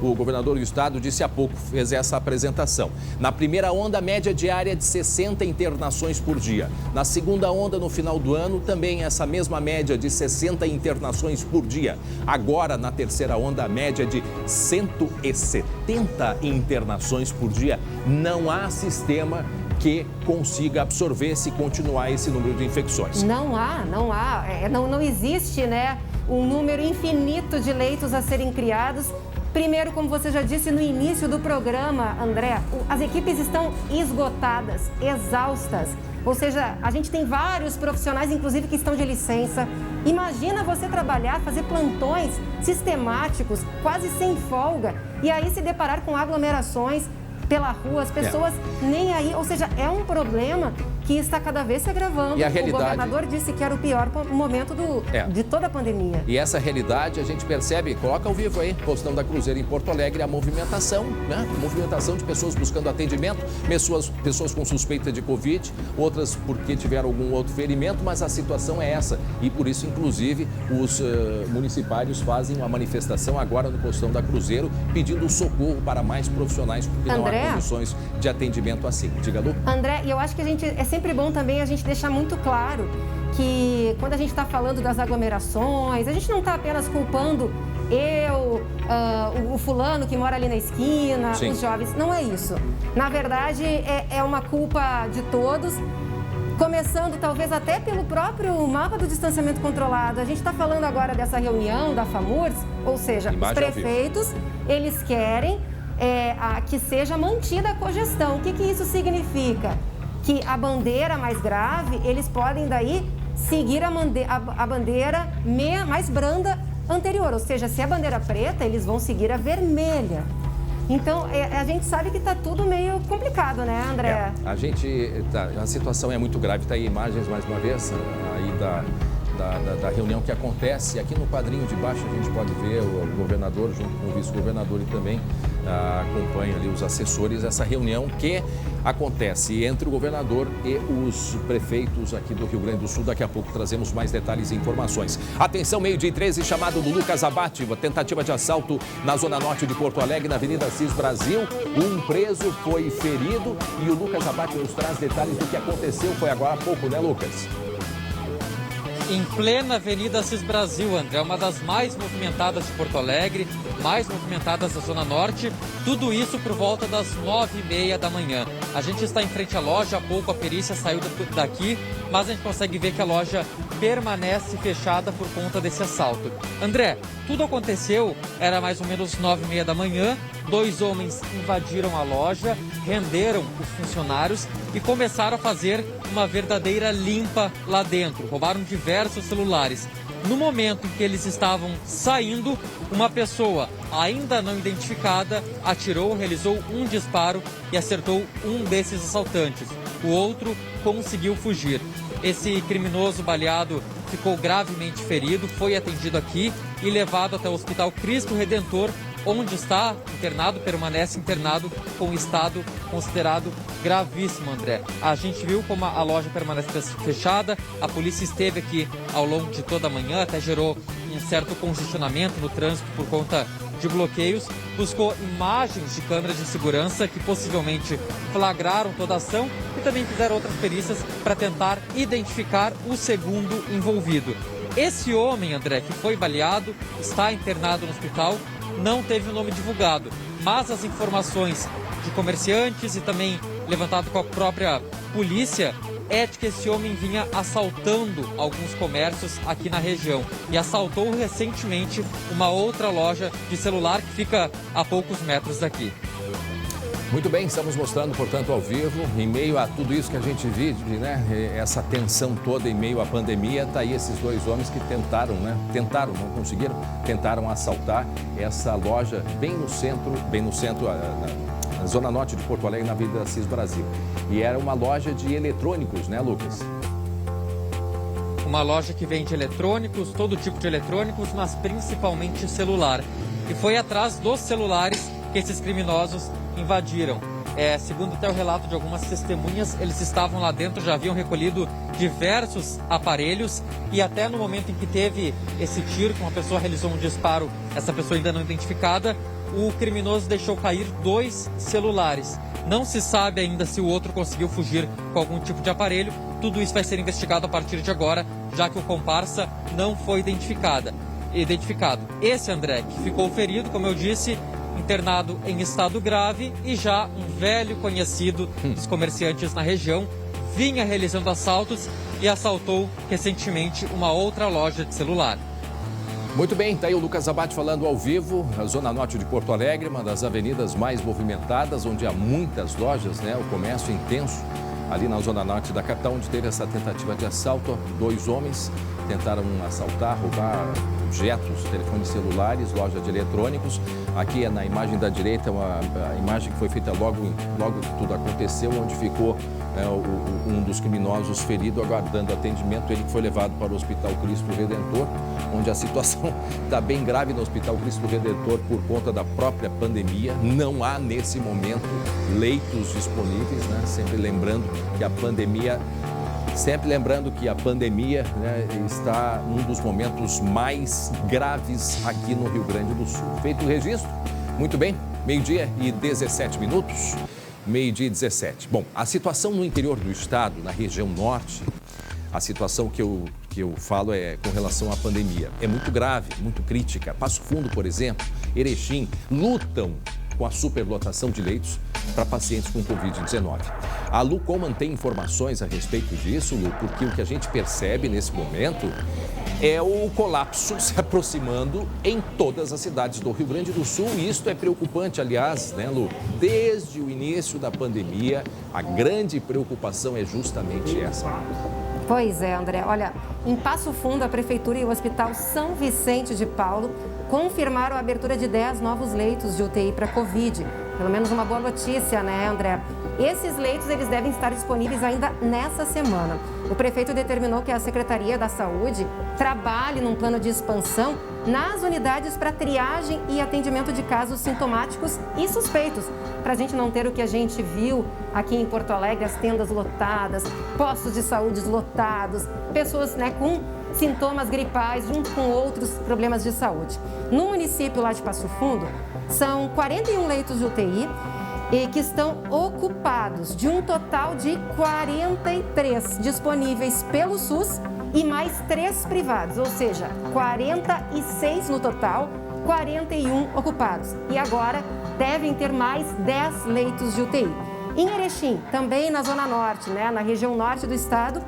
o governador do estado disse há pouco, fez essa apresentação. Na primeira onda, média diária de 60 internações por dia. Na segunda onda, no final do ano, também essa mesma média de 60 internações por dia. Agora, na terceira onda, a média de 170 internações por dia. Não há sistema que consiga absorver se continuar esse número de infecções. Não existe, né, um número infinito de leitos a serem criados. Primeiro, como você já disse no início do programa, André, as equipes estão esgotadas, exaustas. Ou seja, a gente tem vários profissionais, inclusive, que estão de licença. Imagina você trabalhar, fazer plantões sistemáticos, quase sem folga, e aí se deparar com aglomerações pela rua, as pessoas nem aí, ou seja, é um problema que está cada vez se agravando. E a realidade... O governador disse que era o pior momento de toda a pandemia. E essa realidade a gente percebe, coloca ao vivo aí, postão da Cruzeiro em Porto Alegre, a movimentação, né? Movimentação de pessoas buscando atendimento, pessoas com suspeita de Covid, outras porque tiveram algum outro ferimento, mas a situação é essa. E por isso, inclusive, os municipários fazem uma manifestação agora no postão da Cruzeiro, pedindo socorro para mais profissionais, porque não há condições de atendimento assim. Diga, Lu. André, e eu acho que é sempre bom também a gente deixar muito claro que quando a gente está falando das aglomerações, a gente não está apenas culpando o fulano que mora ali na esquina, os jovens. Não é isso. Na verdade, é uma culpa de todos, começando talvez até pelo próprio mapa do distanciamento controlado. A gente está falando agora dessa reunião da FAMURS, ou seja, os prefeitos, eles querem que seja mantida a cogestão. O que isso significa? Que a bandeira mais grave, eles podem daí seguir a bandeira mais branda anterior. Ou seja, se é bandeira preta, eles vão seguir a vermelha. Então, a gente sabe que está tudo meio complicado, né, André? A situação é muito grave. Está aí imagens, mais uma vez, aí da reunião que acontece. Aqui no quadrinho de baixo a gente pode ver o governador junto com o vice-governador e também acompanha ali os assessores, essa reunião que acontece entre o governador e os prefeitos aqui do Rio Grande do Sul. Daqui a pouco trazemos mais detalhes e informações. Atenção, 12h13, chamado do Lucas Abate, tentativa de assalto na zona norte de Porto Alegre, na Avenida Assis Brasil. Um preso foi ferido e o Lucas Abate nos traz detalhes do que aconteceu. Foi agora há pouco, né, Lucas? Em plena Avenida Assis Brasil, André, uma das mais movimentadas de Porto Alegre, mais movimentadas da Zona Norte, tudo isso por volta das 9h30 da manhã. A gente está em frente à loja, há pouco a perícia saiu daqui, mas a gente consegue ver que a loja permanece fechada por conta desse assalto. André, tudo aconteceu, era mais ou menos 9h30 da manhã, 2 homens invadiram a loja, renderam os funcionários e começaram a fazer uma verdadeira limpa lá dentro. Roubaram diversos celulares. No momento em que eles estavam saindo, uma pessoa ainda não identificada atirou, realizou um disparo e acertou um desses assaltantes. O outro conseguiu fugir. Esse criminoso baleado ficou gravemente ferido, foi atendido aqui e levado até o Hospital Cristo Redentor, onde está internado, permanece internado com estado considerado gravíssimo, André. A gente viu como a loja permanece fechada, a polícia esteve aqui ao longo de toda a manhã, até gerou um certo congestionamento no trânsito por conta de bloqueios, buscou imagens de câmeras de segurança que possivelmente flagraram toda a ação e também fizeram outras perícias para tentar identificar o segundo envolvido. Esse homem, André, que foi baleado, está internado no hospital, não teve o nome divulgado, mas as informações de comerciantes e também levantado com a própria polícia é de que esse homem vinha assaltando alguns comércios aqui na região e assaltou recentemente uma outra loja de celular que fica a poucos metros daqui. Muito bem, estamos mostrando, portanto, ao vivo, em meio a tudo isso que a gente vive, né? Essa tensão toda em meio à pandemia, tá aí esses dois homens que tentaram, não conseguiram, tentaram assaltar essa loja bem no centro, na zona norte de Porto Alegre, na Avenida Assis Brasil. E era uma loja de eletrônicos, né, Lucas? Uma loja que vende eletrônicos, todo tipo de eletrônicos, mas principalmente celular. E foi atrás dos celulares que esses criminosos invadiram. Segundo até o relato de algumas testemunhas, eles estavam lá dentro, já haviam recolhido diversos aparelhos e até no momento em que teve esse tiro, que uma pessoa realizou um disparo, essa pessoa ainda não identificada, o criminoso deixou cair 2 celulares. Não se sabe ainda se o outro conseguiu fugir com algum tipo de aparelho. Tudo isso vai ser investigado a partir de agora, já que o comparsa não foi identificado. Esse André, que ficou ferido, como eu disse, internado em estado grave, e já um velho conhecido dos comerciantes na região, vinha realizando assaltos e assaltou recentemente uma outra loja de celular. Muito bem, tá aí o Lucas Abate falando ao vivo, a zona norte de Porto Alegre, uma das avenidas mais movimentadas, onde há muitas lojas, né? O comércio intenso ali na zona norte da capital, onde teve essa tentativa de assalto. 2 homens tentaram assaltar, roubar objetos, telefones celulares, loja de eletrônicos. Aqui é na imagem da direita, a imagem que foi feita logo que tudo aconteceu, onde ficou um dos criminosos ferido, aguardando atendimento. Ele foi levado para o Hospital Cristo Redentor, onde a situação está bem grave no Hospital Cristo Redentor por conta da própria pandemia. Não há, nesse momento, leitos disponíveis, né? Sempre lembrando que a pandemia, né, está num dos momentos mais graves aqui no Rio Grande do Sul. Feito o registro? Muito bem, 12h17. 12h17. Bom, a situação no interior do estado, na região norte, a situação que eu falo é com relação à pandemia. É muito grave, muito crítica. Passo Fundo, por exemplo, Erechim, lutam com a superlotação de leitos para pacientes com Covid-19. A Lucoman tem informações a respeito disso, Lu, porque o que a gente percebe nesse momento é o colapso se aproximando em todas as cidades do Rio Grande do Sul. E isso é preocupante, aliás, né, Lu? Desde o início da pandemia, a grande preocupação é justamente essa. Pois é, André. Olha, em Passo Fundo, a Prefeitura e o Hospital São Vicente de Paulo confirmaram a abertura de 10 novos leitos de UTI para Covid. Pelo menos uma boa notícia, né, André? Esses leitos eles devem estar disponíveis ainda nessa semana. O prefeito determinou que a Secretaria da Saúde trabalhe num plano de expansão nas unidades para triagem e atendimento de casos sintomáticos e suspeitos, para a gente não ter o que a gente viu aqui em Porto Alegre, as tendas lotadas, postos de saúde lotados, pessoas, né, com sintomas gripais junto com outros problemas de saúde. No município lá de Passo Fundo, são 41 leitos de UTI e que estão ocupados, de um total de 43 disponíveis pelo SUS e mais 3 privados, ou seja, 46 no total, 41 ocupados. E agora devem ter mais 10 leitos de UTI. Em Erechim, também na Zona Norte, né, na região norte do estado,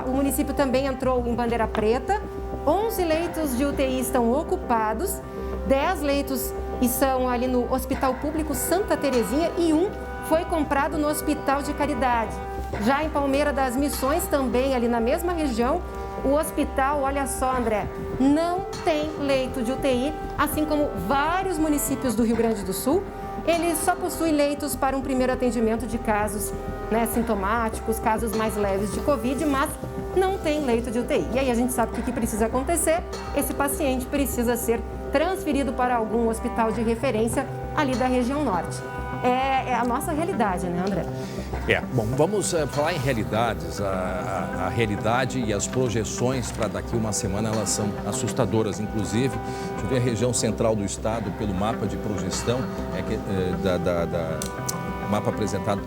o município também entrou em bandeira preta. 11 leitos de UTI estão ocupados, 10 leitos são ali no Hospital Público Santa Terezinha e 1 foi comprado no Hospital de Caridade. Já em Palmeira das Missões, também ali na mesma região, o hospital, olha só, André, não tem leito de UTI, assim como vários municípios do Rio Grande do Sul. Ele só possui leitos para um primeiro atendimento de casos, né, sintomáticos, casos mais leves de Covid, mas não tem leito de UTI. E aí a gente sabe o que precisa acontecer. Esse paciente precisa ser transferido para algum hospital de referência ali da região norte. É a nossa realidade, né, André? Bom, vamos falar em realidades. A realidade e as projeções para daqui uma semana, elas são assustadoras. Inclusive, deixa eu ver a região central do estado pelo mapa de projeção, mapa apresentado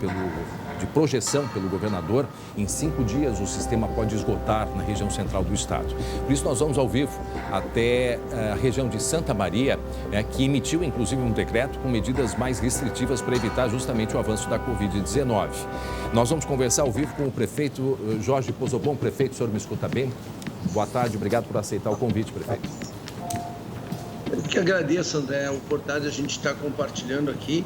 de projeção pelo governador. Em 5 dias o sistema pode esgotar na região central do estado. Por isso nós vamos ao vivo até a região de Santa Maria, que emitiu inclusive um decreto com medidas mais restritivas para evitar justamente o avanço da Covid-19. Nós vamos conversar ao vivo com o prefeito Jorge Pozobon. Prefeito, o senhor me escuta bem? Boa tarde, obrigado por aceitar o convite, prefeito. Eu que agradeço, André, a oportunidade de a gente estar compartilhando aqui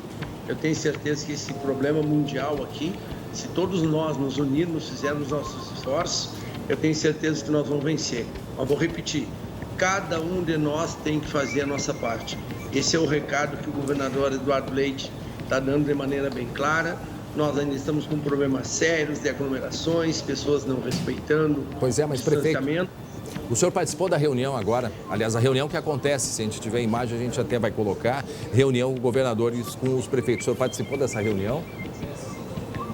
Eu tenho certeza que esse problema mundial aqui, se todos nós nos unirmos, fizermos nossos esforços, eu tenho certeza que nós vamos vencer. Mas vou repetir, cada um de nós tem que fazer a nossa parte. Esse é o recado que o governador Eduardo Leite está dando de maneira bem clara. Nós ainda estamos com problemas sérios de aglomerações, pessoas não respeitando o distanciamento. O senhor participou da reunião agora, aliás, a reunião que acontece, se a gente tiver imagem a gente até vai colocar, reunião governadores com os prefeitos. O senhor participou dessa reunião?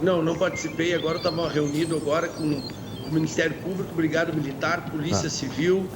Não participei, agora eu estava reunido agora com o Ministério Público, Brigada Militar, Polícia Civil,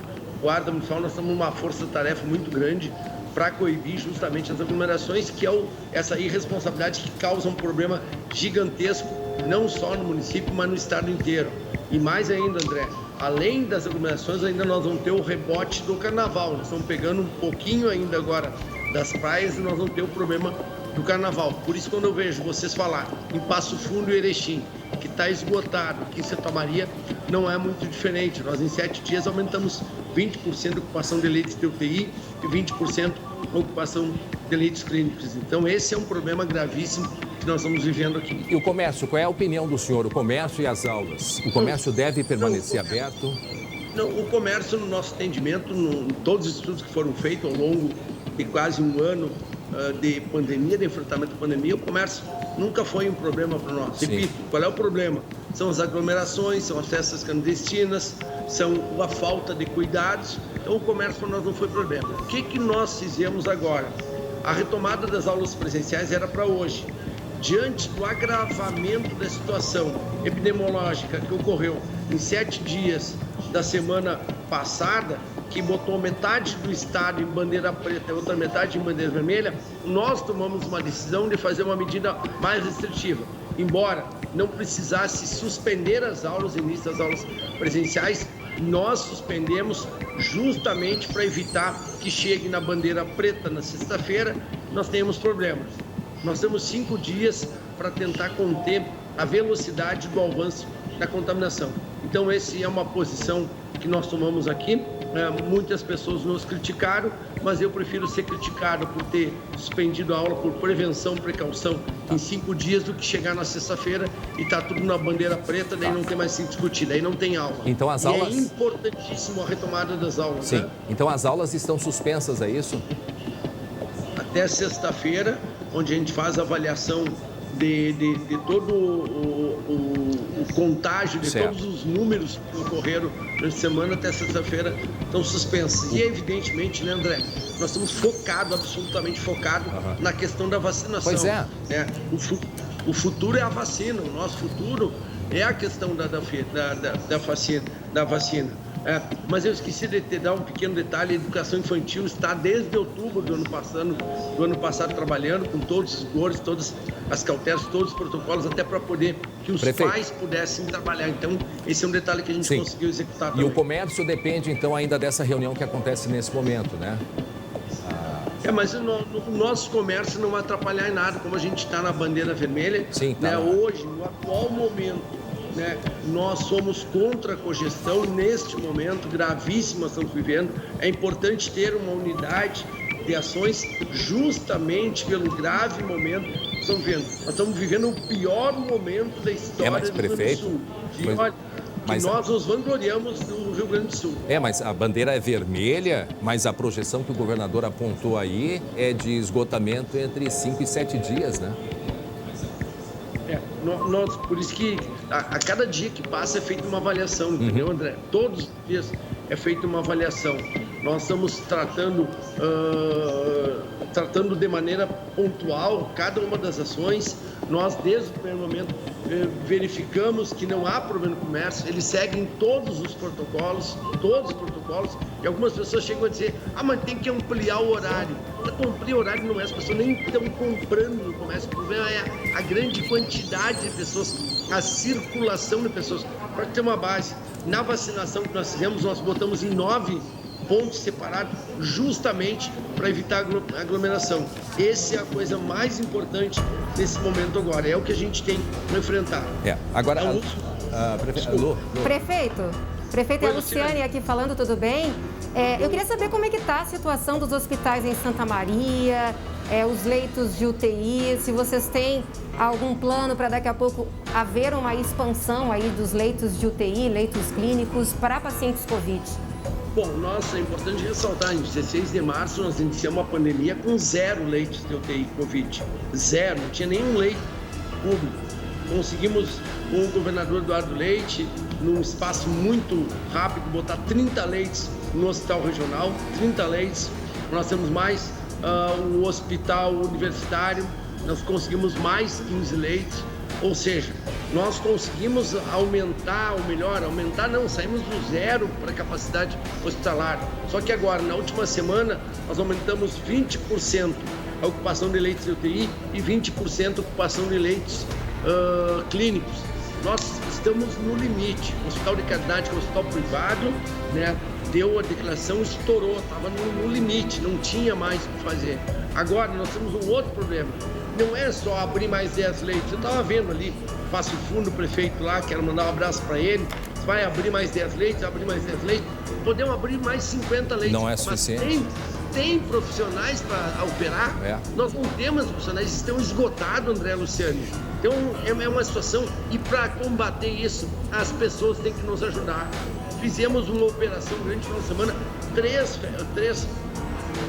Guarda Municipal. Nós estamos numa força-tarefa muito grande para coibir justamente as aglomerações, que é essa irresponsabilidade que causa um problema gigantesco, não só no município, mas no estado inteiro. E mais ainda, André, além das aglomerações, ainda nós vamos ter o rebote do carnaval. Nós estamos pegando um pouquinho ainda agora das praias e nós vamos ter o problema do carnaval. Por isso, quando eu vejo vocês falar em Passo Fundo e Erechim, que está esgotado, que em Santa Maria não é muito diferente. Nós, em 7 dias, aumentamos 20% de ocupação de leitos de UTI e 20% de ocupação de leitos clínicos. Então, esse é um problema gravíssimo que nós estamos vivendo aqui. E o comércio, qual é a opinião do senhor? O comércio e as aulas? O comércio deve permanecer aberto? Não, o comércio, no nosso entendimento, em todos os estudos que foram feitos ao longo de quase um ano de pandemia, de enfrentamento à pandemia, o comércio nunca foi um problema para nós. Sim. Repito, qual é o problema? São as aglomerações, são as festas clandestinas, são a falta de cuidados. Então, o comércio para nós não foi problema. O que nós fizemos agora? A retomada das aulas presenciais era para hoje. Diante do agravamento da situação epidemiológica que ocorreu em 7 dias da semana passada, que botou metade do estado em bandeira preta e outra metade em bandeira vermelha, nós tomamos uma decisão de fazer uma medida mais restritiva. Embora não precisasse suspender as aulas, início das aulas presenciais, nós suspendemos justamente para evitar que chegue na bandeira preta na sexta-feira, nós tenhamos problemas. Nós temos 5 dias para tentar conter a velocidade do avanço da contaminação. Então, essa é uma posição que nós tomamos aqui. Muitas pessoas nos criticaram, mas eu prefiro ser criticado por ter suspendido a aula por prevenção, precaução em 5 dias do que chegar na sexta-feira e tá tudo na bandeira preta, daí não tem mais se discutir, daí não tem aula. Então as aulas... é importantíssimo a retomada das aulas. Sim, né? Então as aulas estão suspensas, é isso? Até sexta-feira, onde a gente faz a avaliação de todo o contágio, de todos os números que ocorreram nessa semana, até sexta-feira estão suspensos. E evidentemente, né, André, nós estamos focados, absolutamente focados na questão da vacinação. Pois é. O futuro é a vacina, o nosso futuro é a questão da vacina. Mas eu esqueci de te dar um pequeno detalhe: a educação infantil está desde outubro do ano passado trabalhando com todos os rigores, todas as cautelas, todos os protocolos, até para poder que os pais pudessem trabalhar. Então, esse é um detalhe que a gente conseguiu executar também. E o comércio depende, então, ainda dessa reunião que acontece nesse momento, né? Mas o nosso comércio não vai atrapalhar em nada, como a gente está na bandeira vermelha. Sim, tá. Né? Hoje, no atual momento, né, nós somos contra a cogestão neste momento gravíssimo que estamos vivendo. É importante ter uma unidade de ações justamente pelo grave momento que estamos vivendo. Nós estamos vivendo o pior momento da história do Rio Grande do Sul. Nós nos vangloriamos do Rio Grande do Sul. Mas a bandeira é vermelha, mas a projeção que o governador apontou aí é de esgotamento entre 5 e 7 dias, né? Por isso que a cada dia que passa é feita uma avaliação, entendeu, André? Todos os dias é feita uma avaliação. Nós estamos tratando de maneira pontual cada uma das ações. Nós, desde o primeiro momento, verificamos que não há problema no comércio. Eles seguem todos os protocolos, e algumas pessoas chegam a dizer: mas tem que ampliar o horário. Ampliar o horário não é, as pessoas nem estão comprando no comércio. O problema é a grande quantidade de pessoas, a circulação de pessoas. Para ter uma base, na vacinação que nós fizemos, nós botamos em 9 pontos separados, justamente para evitar aglomeração. Essa é a coisa mais importante nesse momento agora, é o que a gente tem para enfrentar. Agora, Prefeito, é a Luciane aqui falando, tudo bem? Eu queria saber como é que está a situação dos hospitais em Santa Maria, os leitos de UTI, se vocês têm algum plano para daqui a pouco haver uma expansão aí dos leitos de UTI, leitos clínicos para pacientes Covid. Bom, é importante ressaltar, em 16 de março nós iniciamos a pandemia com 0 leitos de UTI Covid. 0, não tinha nenhum leito público. Conseguimos, com o governador Eduardo Leite, num espaço muito rápido, botar 30 leitos no hospital regional, 30 leitos. Nós temos mais o hospital universitário, nós conseguimos mais 15 leitos. Ou seja, nós conseguimos saímos do 0 para a capacidade hospitalar. Só que agora, na última semana, nós aumentamos 20% a ocupação de leitos de UTI e 20% a ocupação de leitos clínicos. Nós estamos no limite. O Hospital de Caridade, que é um hospital privado, né, deu a declaração, estourou, estava no limite, não tinha mais o que fazer. Agora, nós temos um outro problema. Não é só abrir mais 10 leitos. Eu estava vendo ali, Passo Fundo, o prefeito lá, quero mandar um abraço para ele. Vai abrir mais 10 leitos, podemos abrir mais 50 leitos. Não é suficiente. Tem profissionais para operar? Nós não temos profissionais, estão esgotados, André Luciano. Então, é uma situação, e para combater isso, as pessoas têm que nos ajudar. Fizemos uma operação grande no final de semana, 3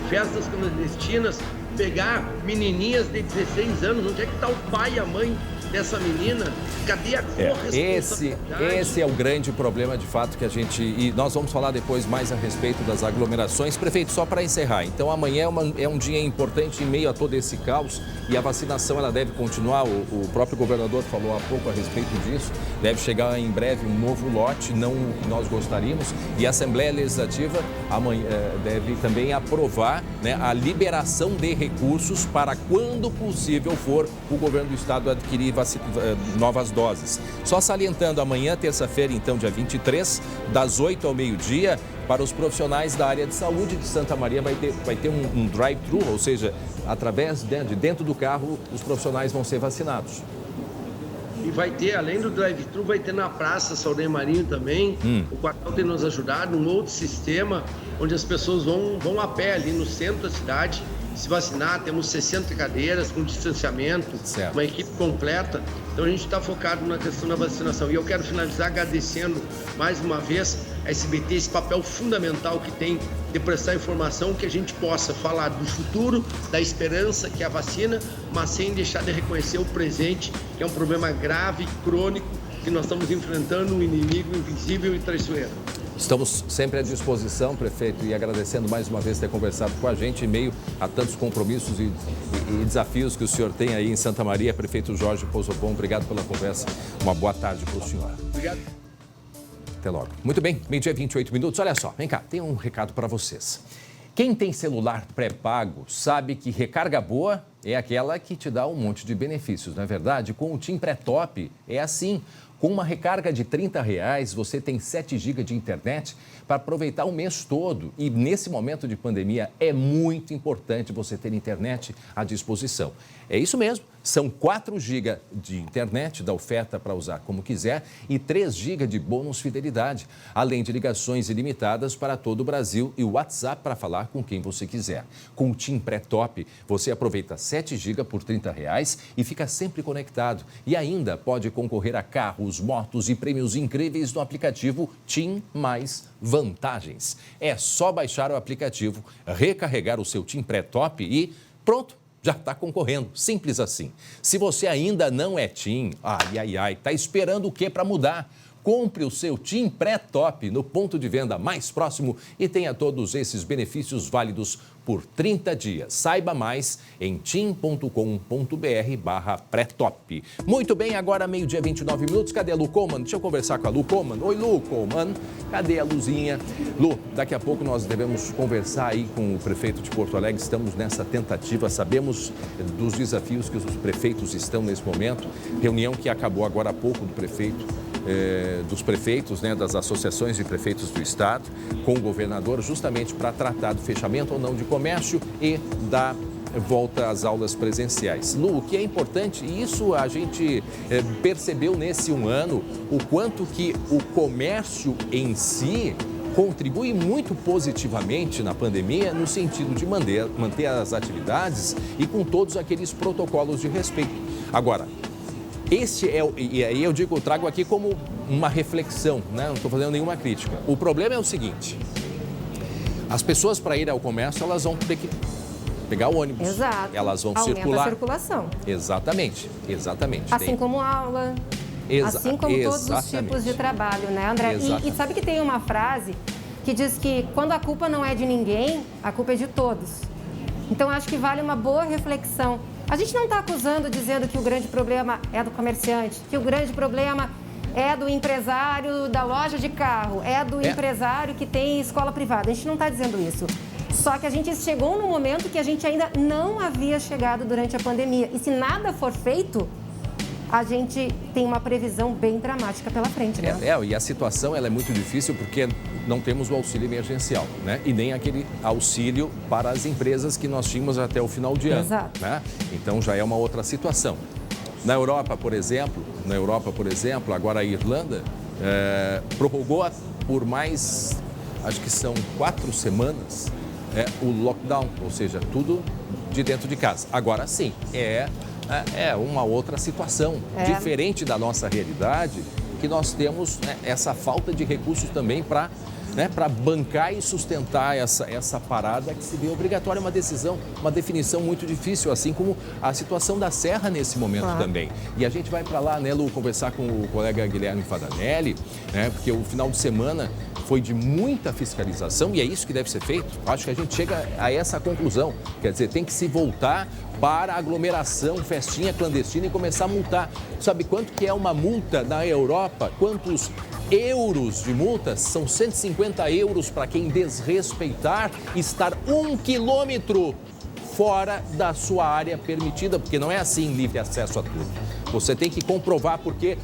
festas clandestinas, pegar menininhas de 16 anos, onde é que está o pai e a mãe dessa menina? Cadê a corresponsabilidade? Esse é o grande problema, de fato, que a gente... E nós vamos falar depois mais a respeito das aglomerações. Prefeito, só para encerrar, então amanhã é um dia importante em meio a todo esse caos e a vacinação ela deve continuar. O próprio governador falou há pouco a respeito disso. Deve chegar em breve um novo lote, não o que nós gostaríamos. E a Assembleia Legislativa amanhã deve também aprovar, né, a liberação de recursos para, quando possível for, o governo do estado adquirir novas doses. Só salientando, amanhã, terça-feira, então, dia 23, das 8 ao meio-dia, para os profissionais da área de saúde de Santa Maria vai ter um drive-thru, ou seja, através de dentro do carro, os profissionais vão ser vacinados. E vai ter, além do drive-thru, vai ter na Praça Saldanha Marinho também. O quartel tem nos ajudado, um outro sistema, onde as pessoas vão a pé ali no centro da cidade se vacinar. Temos 60 cadeiras com distanciamento, uma equipe completa. Então a gente está focado na questão da vacinação. E eu quero finalizar agradecendo mais uma vez a SBT, esse papel fundamental que tem de prestar informação, que a gente possa falar do futuro, da esperança, que é a vacina, mas sem deixar de reconhecer o presente, que é um problema grave, crônico, que nós estamos enfrentando, um inimigo invisível e traiçoeiro. Estamos sempre à disposição, prefeito, e agradecendo mais uma vez ter conversado com a gente em meio a tantos compromissos e desafios que o senhor tem aí em Santa Maria. Prefeito Jorge Pozzobon, obrigado pela conversa. Uma boa tarde para o senhor. Obrigado. Até logo. Muito bem, meio-dia 28 minutos. Olha só, vem cá, tem um recado para vocês. Quem tem celular pré-pago sabe que recarga boa é aquela que te dá um monte de benefícios, não é verdade? Com o TIM Pré-Top é assim. Com uma recarga de R$30, você tem 7 GB de internet para aproveitar o mês todo. E nesse momento de pandemia é muito importante você ter internet à disposição. É isso mesmo, são 4 GB de internet da oferta para usar como quiser e 3 GB de bônus fidelidade, além de ligações ilimitadas para todo o Brasil e o WhatsApp para falar com quem você quiser. Com o TIM Pré-Top, você aproveita 7 GB por R$30 e fica sempre conectado. E ainda pode concorrer a carros, motos e prêmios incríveis no aplicativo TIM Mais Vantagens. É só baixar o aplicativo, recarregar o seu TIM Pré-Top e pronto! Já está concorrendo, simples assim. Se você ainda não é TIM, está esperando o quê para mudar? Compre o seu TIM Pré-Top no ponto de venda mais próximo e tenha todos esses benefícios válidos por 30 dias. Saiba mais em tim.com.br/pré-top. Muito bem, agora meio-dia 29 minutos. Cadê a Lu Coman? Deixa eu conversar com a Lu Coman. Oi, Lu Coman. Cadê a Luzinha? Lu, daqui a pouco nós devemos conversar aí com o prefeito de Porto Alegre. Estamos nessa tentativa, sabemos dos desafios que os prefeitos estão nesse momento. Reunião que acabou agora há pouco do prefeito. Dos prefeitos, né, das associações de prefeitos do estado, com o governador, justamente para tratar do fechamento ou não de comércio e da volta às aulas presenciais. Lu, o que é importante, e isso a gente percebeu nesse um ano, o quanto que o comércio em si contribui muito positivamente na pandemia no sentido de manter as atividades e com todos aqueles protocolos de respeito. Agora, e aí eu trago aqui como uma reflexão, né? Não estou fazendo nenhuma crítica. O problema é o seguinte, as pessoas para ir ao comércio, elas vão ter que pegar o ônibus. Exato. Elas vão Aumenta circular. a circulação. Exatamente. Assim como aula, assim como todos os tipos de trabalho, né, André? E sabe que tem uma frase que diz que quando a culpa não é de ninguém, a culpa é de todos. Então, acho que vale uma boa reflexão. A gente não está acusando, dizendo que o grande problema é do comerciante, que o grande problema é do empresário da loja de carro, é do empresário que tem escola privada. A gente não está dizendo isso. Só que a gente chegou num momento que a gente ainda não havia chegado durante a pandemia. E se nada for feito, a gente tem uma previsão bem dramática pela frente, né? E a situação ela é muito difícil porque não temos o auxílio emergencial, né? E nem aquele auxílio para as empresas que nós tínhamos até o final de ano. Exato. Né? Então já é uma outra situação. Na Europa, por exemplo, agora a Irlanda prorrogou por mais, acho que são 4 semanas, o lockdown, ou seja, tudo de dentro de casa. Agora sim, é uma outra situação, diferente da nossa realidade, que nós temos essa falta de recursos também para bancar e sustentar essa parada que se vê obrigatória, uma definição muito difícil, assim como a situação da Serra nesse momento também. E a gente vai para lá, né, Lu, conversar com o colega Guilherme Fadanelli, né, porque o final de semana foi de muita fiscalização e é isso que deve ser feito. Acho que a gente chega a essa conclusão, quer dizer, tem que se voltar para aglomeração, festinha clandestina e começar a multar. Sabe quanto que é uma multa na Europa? Quantos euros de multa? São 150 euros para quem desrespeitar estar 1 quilômetro fora da sua área permitida, porque não é assim livre acesso a tudo. Você tem que comprovar por que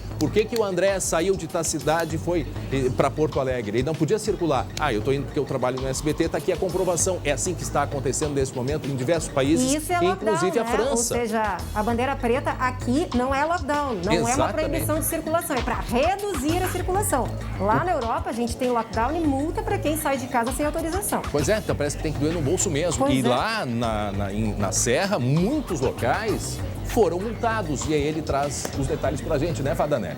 o André saiu de tal cidade e foi para Porto Alegre. Ele não podia circular. Eu estou indo porque eu trabalho no SBT, está aqui a comprovação. É assim que está acontecendo nesse momento em diversos países, isso é lockdown, inclusive a França. Ou seja, a bandeira preta aqui não é lockdown, não é uma proibição de circulação, é para reduzir a circulação. Lá na Europa, a gente tem lockdown e multa para quem sai de casa sem autorização. Pois é, então parece que tem que doer no bolso mesmo. Lá na Serra, muitos locais foram multados. E aí ele traz os detalhes para a gente, né, Fadanelli?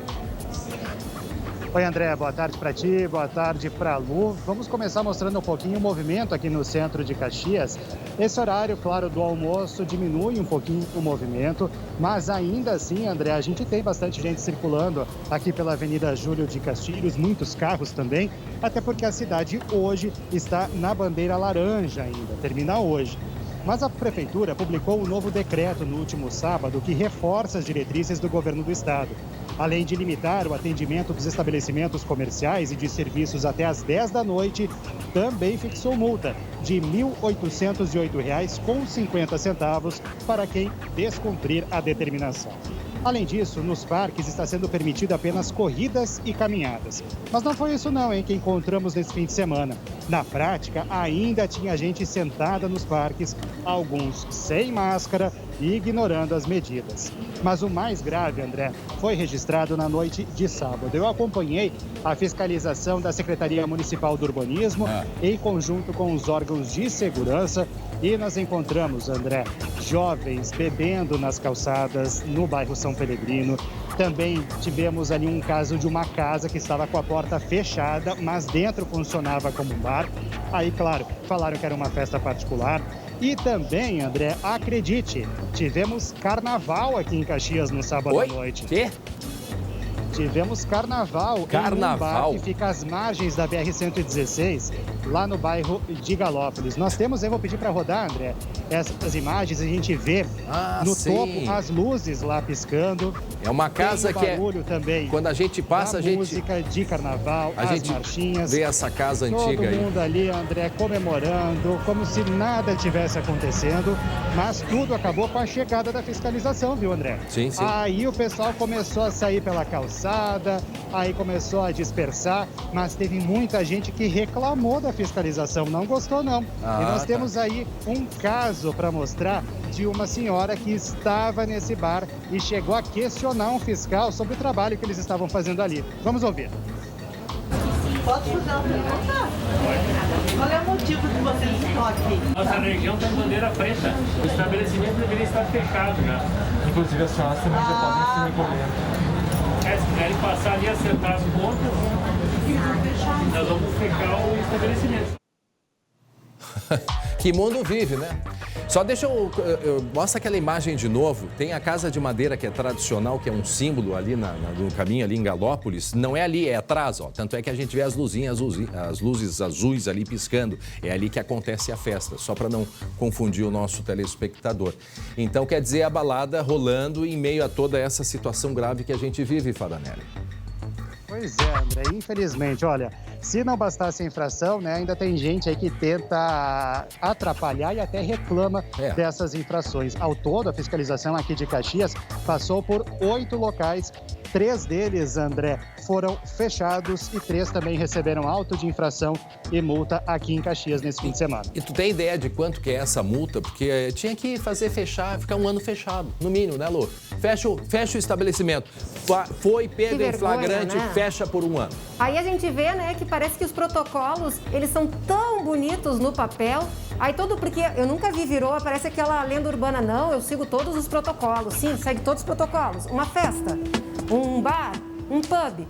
Oi, André, boa tarde para ti, boa tarde para a Lu. Vamos começar mostrando um pouquinho o movimento aqui no centro de Caxias. Esse horário, claro, do almoço diminui um pouquinho o movimento, mas ainda assim, André, a gente tem bastante gente circulando aqui pela Avenida Júlio de Castilhos, muitos carros também, até porque a cidade hoje está na bandeira laranja ainda, termina hoje. Mas a Prefeitura publicou um novo decreto no último sábado que reforça as diretrizes do governo do estado. Além de limitar o atendimento dos estabelecimentos comerciais e de serviços até às 10 da noite, também fixou multa de R$ 1.808,50 para quem descumprir a determinação. Além disso, nos parques está sendo permitido apenas corridas e caminhadas. Mas não foi isso não, que encontramos nesse fim de semana. Na prática, ainda tinha gente sentada nos parques, alguns sem máscara e ignorando as medidas. Mas o mais grave, André, foi registrado na noite de sábado. Eu acompanhei a fiscalização da Secretaria Municipal do Urbanismo em conjunto com os órgãos de segurança e nós encontramos, André, jovens bebendo nas calçadas no bairro São Pelegrino. Também tivemos ali um caso de uma casa que estava com a porta fechada, mas dentro funcionava como um bar. Aí, claro, falaram que era uma festa particular. E também, André, acredite, tivemos carnaval aqui em Caxias no sábado à noite. Quê? Tivemos carnaval em um bar que fica às margens da BR-116, lá no bairro de Galópolis. Nós temos, eu vou pedir para rodar, André, essas imagens, a gente vê no topo as luzes lá piscando. É uma casa que também. Quando a gente passa, a gente... música de carnaval, a as gente marchinhas. Vê essa casa antiga aí. Todo mundo ali, André, comemorando, como se nada tivesse acontecendo. Mas tudo acabou com a chegada da fiscalização, viu, André? Sim, sim. Aí o pessoal começou a sair pela calçada, aí começou a dispersar, mas teve muita gente que reclamou da fiscalização, não gostou não. E nós temos aí um caso para mostrar de uma senhora que estava nesse bar e chegou a questionar um fiscal sobre o trabalho que eles estavam fazendo ali. Vamos ouvir. Posso fazer uma pergunta? Qual é o motivo de vocês estão aqui? Nossa região tem bandeira preta. O estabelecimento deveria estar fechado já. Inclusive as senhoras também já podem se recolher. Se quiserem passar ali e acertar as contas, nós vamos fechar o estabelecimento. Que mundo vive, né? Só deixa eu mostra aquela imagem de novo. Tem a casa de madeira que é tradicional, que é um símbolo ali no caminho ali em Galópolis. Não é ali, é atrás, ó. Tanto é que a gente vê as luzes azuis ali piscando. É ali que acontece a festa, só para não confundir o nosso telespectador. Então, quer dizer, a balada rolando em meio a toda essa situação grave que a gente vive, Fadanelli. Pois é, André, infelizmente, olha, se não bastasse a infração, né, ainda tem gente aí que tenta atrapalhar e até reclama dessas infrações. Ao todo, a fiscalização aqui de Caxias passou por 8 locais. 3 deles, André, foram fechados e 3 também receberam auto de infração e multa aqui em Caxias nesse fim de semana. E tu tem ideia de quanto que é essa multa? Porque tinha que ficar um ano fechado, no mínimo, né, Lô? Fecha o estabelecimento. Foi pego em flagrante, né? Fecha por um ano. Aí a gente vê, né, que parece que os protocolos, eles são tão bonitos no papel. Aí porque eu nunca vi, parece aquela lenda urbana, não, eu sigo todos os protocolos. Sim, segue todos os protocolos. Uma festa, um bar, um pub.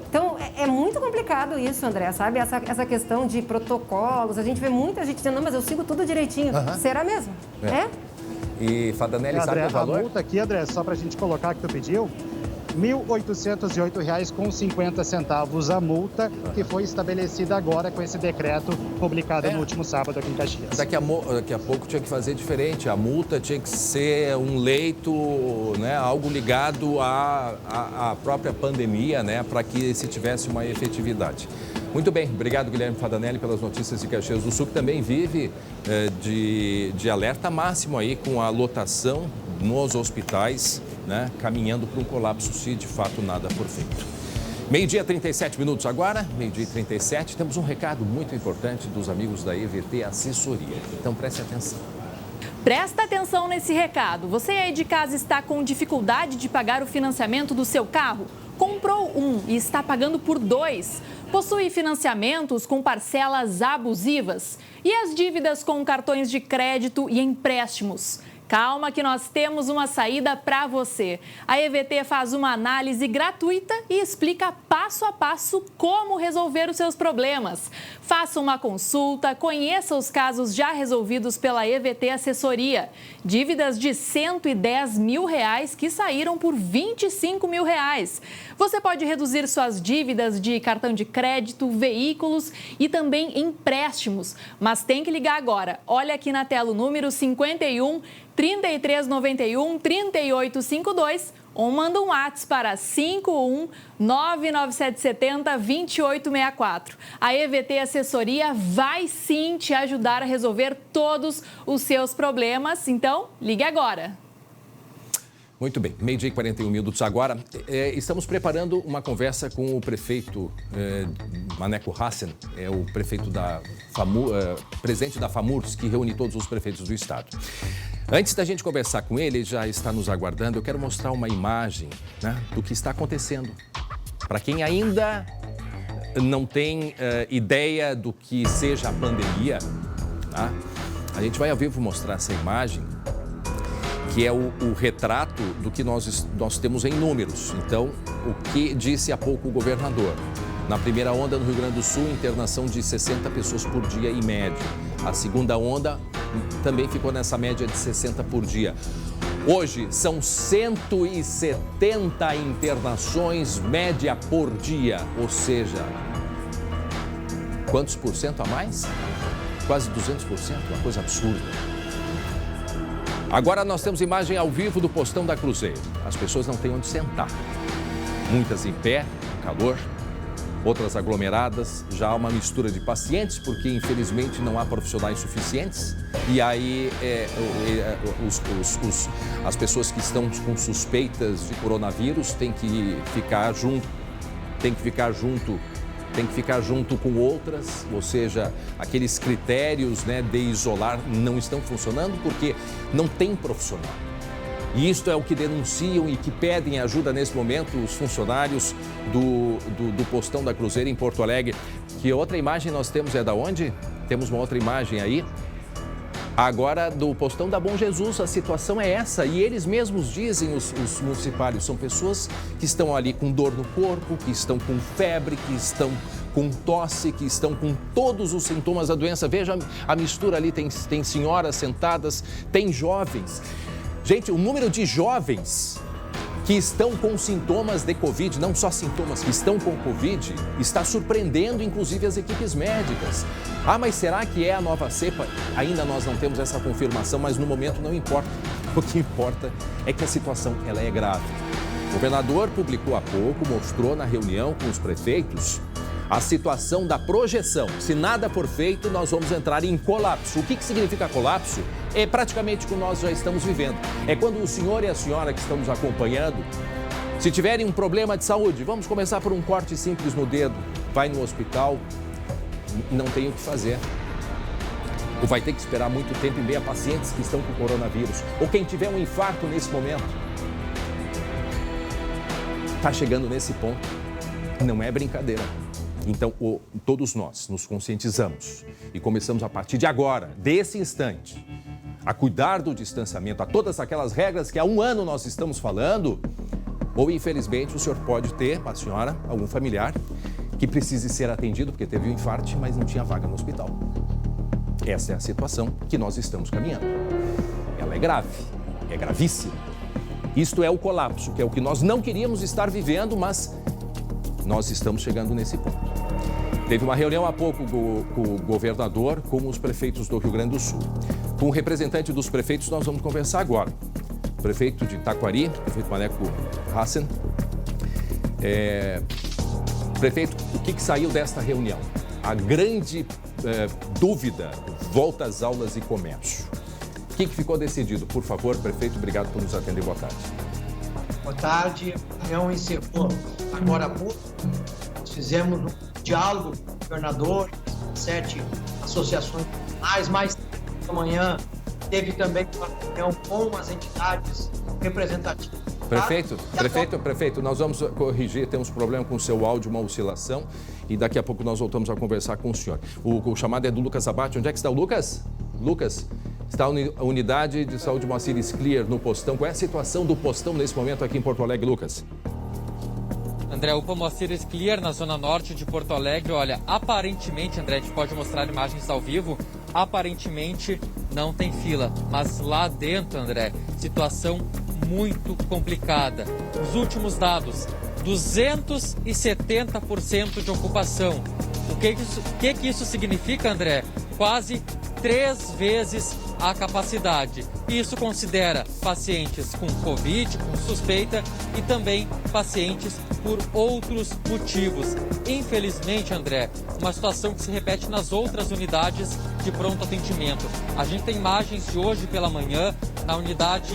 Então, é muito complicado isso, André, sabe? Essa questão de protocolos. A gente vê muita gente dizendo, não, mas eu sigo tudo direitinho. Será mesmo? É? E Fadanelli, sabe o valor? A multa aqui, André, só pra gente colocar que tu pediu, R$ 1.808,50 a multa que foi estabelecida agora com esse decreto publicado no último sábado aqui em Caxias. Daqui a pouco tinha que fazer diferente. A multa tinha que ser um leito, né, algo ligado à própria pandemia, né, para que se tivesse uma efetividade. Muito bem, obrigado Guilherme Fadanelli pelas notícias de Caxias do Sul, que também vive de alerta máximo aí com a lotação nos hospitais, né, caminhando para um colapso se de fato nada for feito. 12h37 agora, 12h37, temos um recado muito importante dos amigos da EVT Assessoria, então preste atenção. Presta atenção nesse recado. Você aí de casa está com dificuldade de pagar o financiamento do seu carro? Comprou um e está pagando por 2? Possui financiamentos com parcelas abusivas? E as dívidas com cartões de crédito e empréstimos? Calma que nós temos uma saída para você. A EVT faz uma análise gratuita e explica passo a passo como resolver os seus problemas. Faça uma consulta, conheça os casos já resolvidos pela EVT Assessoria. Dívidas de R$ 110 mil que saíram por R$ 25 mil. Você pode reduzir suas dívidas de cartão de crédito, veículos e também empréstimos. Mas tem que ligar agora. Olha aqui na tela o número 51 3391 3852 ou manda um WhatsApp para 51 99770 2864. A EVT Assessoria vai sim te ajudar a resolver todos os seus problemas, então ligue agora. Muito bem, 12h41 agora. Estamos preparando uma conversa com o prefeito Maneco Hassen, o prefeito presidente da FAMURS, que reúne todos os prefeitos do estado. Antes da gente conversar com ele já está nos aguardando, eu quero mostrar uma imagem, né, do que está acontecendo. Para quem ainda não tem ideia do que seja a pandemia, tá? A gente vai ao vivo mostrar essa imagem, que é o retrato do que nós temos em números. Então, o que disse há pouco o governador. Na primeira onda no Rio Grande do Sul, internação de 60 pessoas por dia em média. A segunda onda também ficou nessa média de 60 por dia. Hoje, são 170 internações média por dia. Ou seja, quantos por cento a mais? Quase 200%, uma coisa absurda. Agora nós temos imagem ao vivo do postão da Cruzeiro. As pessoas não têm onde sentar. Muitas em pé, calor, outras aglomeradas. Já há uma mistura de pacientes, porque infelizmente não há profissionais suficientes. E aí as pessoas que estão com suspeitas de coronavírus têm que ficar junto com outras, ou seja, aqueles critérios, né, de isolar não estão funcionando porque não tem profissional. E isto é o que denunciam e que pedem ajuda nesse momento os funcionários do postão da Cruzeiro em Porto Alegre. Que outra imagem nós temos é da onde? Temos uma outra imagem aí. Agora, do postão da Bom Jesus, a situação é essa. E eles mesmos dizem, os municipários, são pessoas que estão ali com dor no corpo, que estão com febre, que estão com tosse, que estão com todos os sintomas da doença. Veja a mistura ali, tem senhoras sentadas, tem jovens. Gente, o número de jovens que estão com sintomas de Covid, não só sintomas, que estão com Covid, está surpreendendo inclusive as equipes médicas. Ah, mas será que é a nova cepa? Ainda nós não temos essa confirmação, mas no momento não importa. O que importa é que a situação ela é grave. O governador publicou há pouco, mostrou na reunião com os prefeitos a situação da projeção. Se nada for feito, nós vamos entrar em colapso. O que significa colapso? É praticamente o que nós já estamos vivendo. É quando o senhor e a senhora que estão nos acompanhando, se tiverem um problema de saúde, vamos começar por um corte simples no dedo, vai no hospital, não tem o que fazer. Ou vai ter que esperar muito tempo em meio a pacientes que estão com coronavírus. Ou quem tiver um infarto nesse momento. Está chegando nesse ponto. Não é brincadeira. Então, todos nós nos conscientizamos e começamos a partir de agora, desse instante, a cuidar do distanciamento, a todas aquelas regras que há um ano nós estamos falando, ou infelizmente o senhor pode ter, a senhora, algum familiar, que precise ser atendido porque teve um infarto, mas não tinha vaga no hospital. Essa é a situação que nós estamos caminhando. Ela é grave, é gravíssima. Isto é o colapso, que é o que nós não queríamos estar vivendo, mas nós estamos chegando nesse ponto. Teve uma reunião há pouco com o governador, com os prefeitos do Rio Grande do Sul. Com o representante dos prefeitos, nós vamos conversar agora. O prefeito de Taquari, o prefeito Maneco Hassen. Prefeito, o que saiu desta reunião? A grande dúvida, volta às aulas e comércio. O que ficou decidido? Por favor, prefeito, obrigado por nos atender. Boa tarde. Boa tarde. A reunião encerrou agora há pouco. Nós fizemos um diálogo com o governador, 7 associações mais amanhã teve também uma reunião com as entidades representativas. Prefeito, nós vamos corrigir, temos problema com o seu áudio, uma oscilação, e daqui a pouco nós voltamos a conversar com o senhor. O chamado é do Lucas Abate. Onde é que está o Lucas? Lucas, está a unidade de saúde Moacir Sclier no postão. Qual é a situação do postão nesse momento aqui em Porto Alegre, Lucas? André, UPA Moacir Sclier, na zona norte de Porto Alegre. Olha, aparentemente, André, a gente pode mostrar imagens ao vivo, aparentemente não tem fila. Mas lá dentro, André, situação muito complicada. Os últimos dados, 270% de ocupação. O que isso significa, André? Quase 3 vezes a capacidade. Isso considera pacientes com Covid, com suspeita e também pacientes por outros motivos. Infelizmente, André, uma situação que se repete nas outras unidades de pronto atendimento. A gente tem imagens de hoje pela manhã na unidade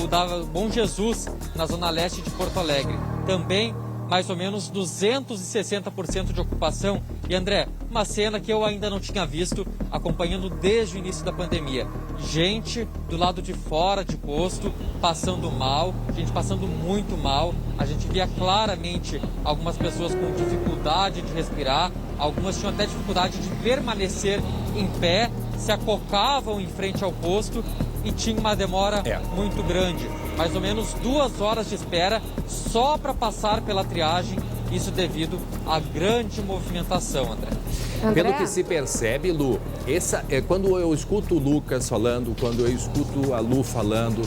da Bom Jesus, na zona leste de Porto Alegre. Também mais ou menos 260% de ocupação. E, André, uma cena que eu ainda não tinha visto, acompanhando desde o início da pandemia. Gente do lado de fora de posto, passando mal, gente passando muito mal. A gente via claramente algumas pessoas com dificuldade de respirar, algumas tinham até dificuldade de permanecer em pé, se acocavam em frente ao posto e tinha uma demora muito grande. Mais ou menos 2 horas de espera só para passar pela triagem, isso devido à grande movimentação, André. Pelo que se percebe, Lu, quando eu escuto o Lucas falando, quando eu escuto a Lu falando,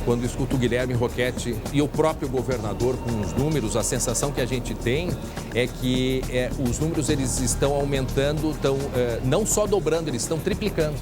quando eu escuto o Guilherme Roquette e o próprio governador com os números, a sensação que a gente tem é que os números eles estão aumentando, não só dobrando, eles estão triplicando.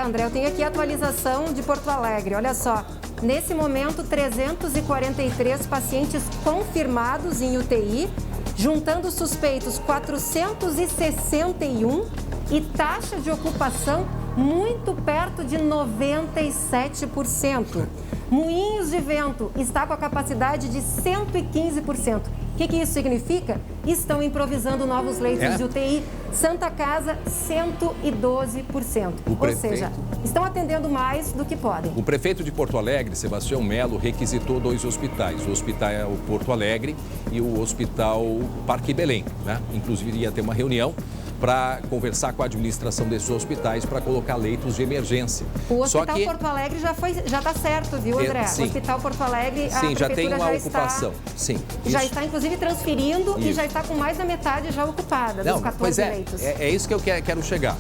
André, eu tenho aqui a atualização de Porto Alegre, olha só. Nesse momento, 343 pacientes confirmados em UTI, juntando suspeitos 461 e taxa de ocupação muito perto de 97%. Moinhos de Vento está com a capacidade de 115%. O que isso significa? Estão improvisando novos leitos de UTI. Santa Casa, 112%. Ou seja, estão atendendo mais do que podem. O prefeito de Porto Alegre, Sebastião Melo, requisitou 2 hospitais. O Hospital Porto Alegre e o Hospital Parque Belém, né? Inclusive, iria ter uma reunião para conversar com a administração desses hospitais para colocar leitos de emergência. O Hospital Porto Alegre já está certo, viu, André? Sim. O Hospital Porto Alegre, sim, já tem uma ocupação. Sim. Isso. Já está, inclusive, transferindo e já está com mais da metade já ocupada dos 14 leitos. É isso que eu quero chegar.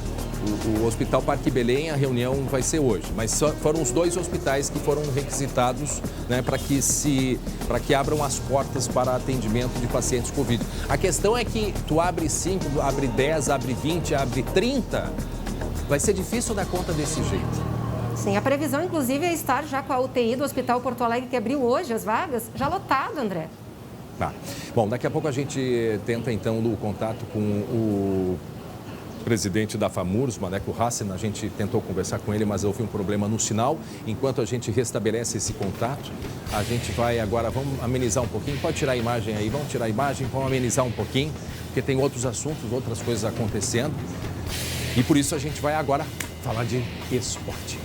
O Hospital Parque Belém, a reunião vai ser hoje, mas foram os 2 hospitais que foram requisitados, né, para que abram as portas para atendimento de pacientes Covid. A questão é que tu abre 5, abre 10, abre 20, abre 30, vai ser difícil dar conta desse jeito. Sim, a previsão, inclusive, é estar já com a UTI do Hospital Porto Alegre, que abriu hoje as vagas, já lotado, André. Bom, daqui a pouco a gente tenta, então, o contato com o presidente da FAMURS, Maneco Hassen. A gente tentou conversar com ele, mas houve um problema no sinal. Enquanto a gente restabelece esse contato, a gente vai agora, vamos amenizar um pouquinho. Pode tirar a imagem aí, vamos tirar a imagem, vamos amenizar um pouquinho, porque tem outros assuntos, outras coisas acontecendo. E por isso a gente vai agora falar de esporte.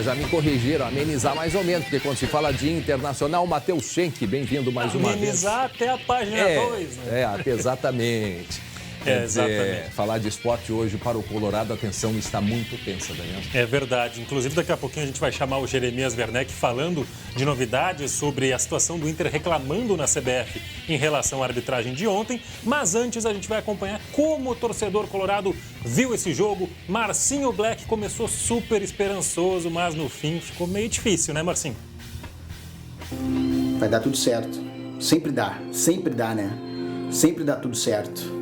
Já me corrigiram, amenizar mais ou menos, porque quando se fala de internacional, Matheus Schenck, bem-vindo mais uma vez. Amenizar até a página 2, né? Exatamente. Exatamente. Falar de esporte hoje para o Colorado, a tensão está muito tensa, Daniel. É verdade. Inclusive, daqui a pouquinho a gente vai chamar o Jeremias Werneck falando de novidades sobre a situação do Inter reclamando na CBF em relação à arbitragem de ontem. Mas antes a gente vai acompanhar como o torcedor colorado viu esse jogo. Marcinho Black começou super esperançoso, mas no fim ficou meio difícil, né, Marcinho? Vai dar tudo certo. Sempre dá, né? Sempre dá tudo certo.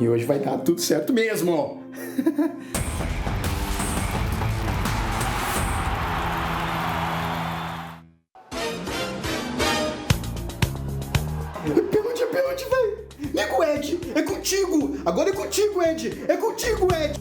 E hoje vai dar tudo certo mesmo. Pênalti, velho. Nego Ed, é contigo. Agora é contigo, Ed. É contigo, Ed.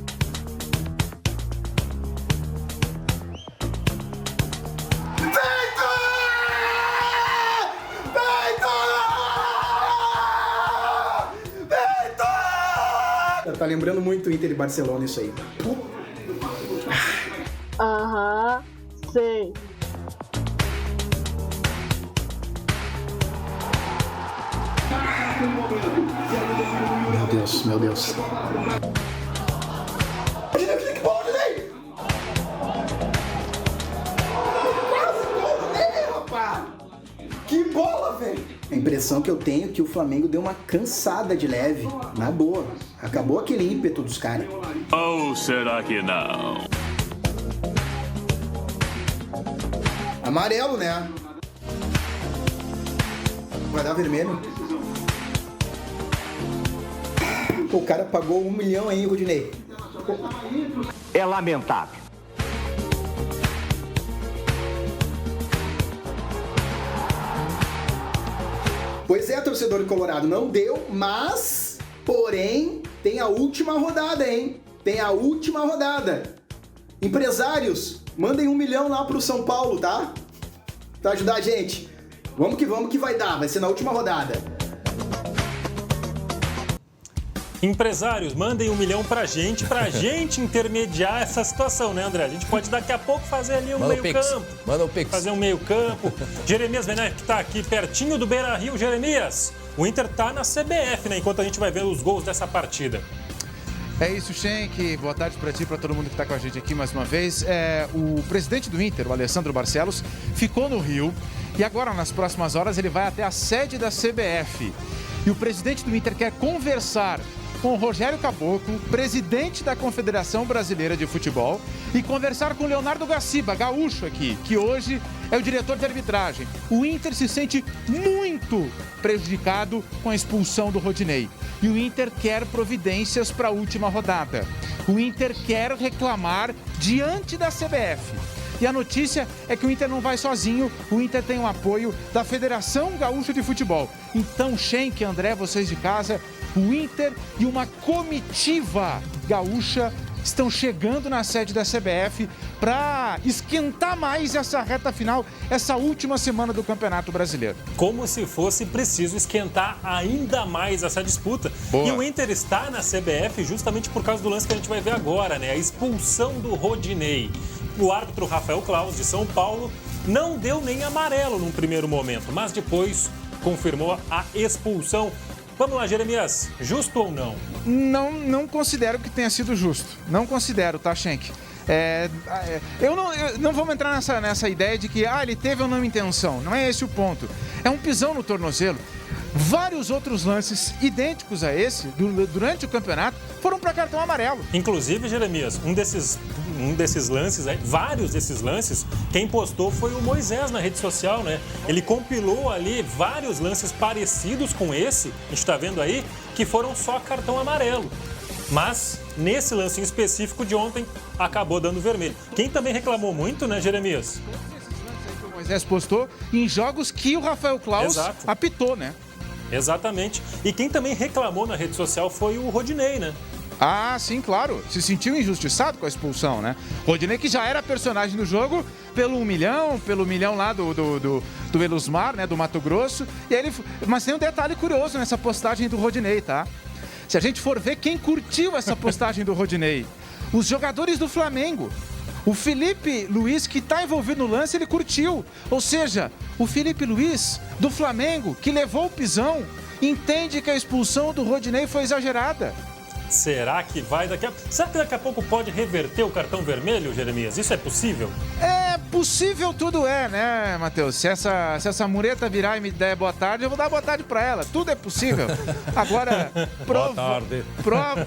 Tá lembrando muito o Inter e Barcelona isso aí. Aham, sei. Meu Deus. Que bola, Dinei! Quase gol, né, rapaz? Que bola, velho! A impressão que eu tenho é que o Flamengo deu uma cansada de leve, na boa. Acabou aquele ímpeto dos caras. Ou será que não? Amarelo, né? Vai dar vermelho. O cara pagou 1 milhão aí, Rodinei. É lamentável. Pois é, torcedor colorado, não deu, mas, porém, tem a última rodada, hein? Tem a última rodada. Empresários, mandem 1 milhão lá pro São Paulo, tá? Pra ajudar a gente. Vamos que vai dar, vai ser na última rodada. Empresários, mandem 1 milhão pra gente intermediar essa situação, né, André? A gente pode daqui a pouco fazer ali um meio-campo. Manda o Pix. Fazer um meio-campo. Jeremias Werneck, que tá aqui pertinho do Beira-Rio. Jeremias, o Inter tá na CBF, né? Enquanto a gente vai ver os gols dessa partida. É isso, Schenck. Boa tarde para ti, para todo mundo que está com a gente aqui mais uma vez. O presidente do Inter, o Alessandro Barcelos, ficou no Rio e agora, nas próximas horas, ele vai até a sede da CBF. E o presidente do Inter quer conversar com o Rogério Caboclo, presidente da Confederação Brasileira de Futebol, e conversar com o Leonardo Gaciba, gaúcho aqui, que hoje é o diretor de arbitragem. O Inter se sente muito prejudicado com a expulsão do Rodinei. E o Inter quer providências para a última rodada. O Inter quer reclamar diante da CBF. E a notícia é que o Inter não vai sozinho, o Inter tem o apoio da Federação Gaúcha de Futebol. Então, Schenck, André, vocês de casa, o Inter e uma comitiva gaúcha estão chegando na sede da CBF para esquentar mais essa reta final, essa última semana do Campeonato Brasileiro. Como se fosse preciso esquentar ainda mais essa disputa. Boa. E o Inter está na CBF justamente por causa do lance que a gente vai ver agora, né? A expulsão do Rodinei. O árbitro Rafael Claus, de São Paulo, não deu nem amarelo num primeiro momento, mas depois confirmou a expulsão. Vamos lá, Jeremias, justo ou não? Não considero que tenha sido justo. Não considero, tá, Schenck? Eu não vamos entrar nessa ideia de que ele teve ou não intenção. Não é esse o ponto. É um pisão no tornozelo. Vários outros lances idênticos a esse, durante o campeonato, foram para cartão amarelo. Inclusive, Jeremias, um desses lances, vários desses lances, quem postou foi o Moisés na rede social, né? Ele compilou ali vários lances parecidos com esse, a gente está vendo aí, que foram só cartão amarelo. Mas, nesse lance em específico de ontem, acabou dando vermelho. Quem também reclamou muito, né, Jeremias? O Moisés postou em jogos que o Rafael Claus apitou, né? Exatamente. E quem também reclamou na rede social foi o Rodinei, né? Ah, sim, claro. Se sentiu injustiçado com a expulsão, né? Rodinei que já era personagem do jogo pelo 1 milhão lá do Elusmar, né? Do Mato Grosso. E ele... Mas tem um detalhe curioso nessa postagem do Rodinei, tá? Se a gente for ver quem curtiu essa postagem do Rodinei, os jogadores do Flamengo. O Felipe Luiz, que está envolvido no lance, ele curtiu. Ou seja, o Felipe Luiz, do Flamengo, que levou o pisão, entende que a expulsão do Rodinei foi exagerada. Será que Será que daqui a pouco pode reverter o cartão vermelho, Jeremias? Isso é possível? É possível, tudo é, né, Matheus? Se essa mureta virar e me der boa tarde, eu vou dar boa tarde pra ela. Tudo é possível. Agora, boa tarde.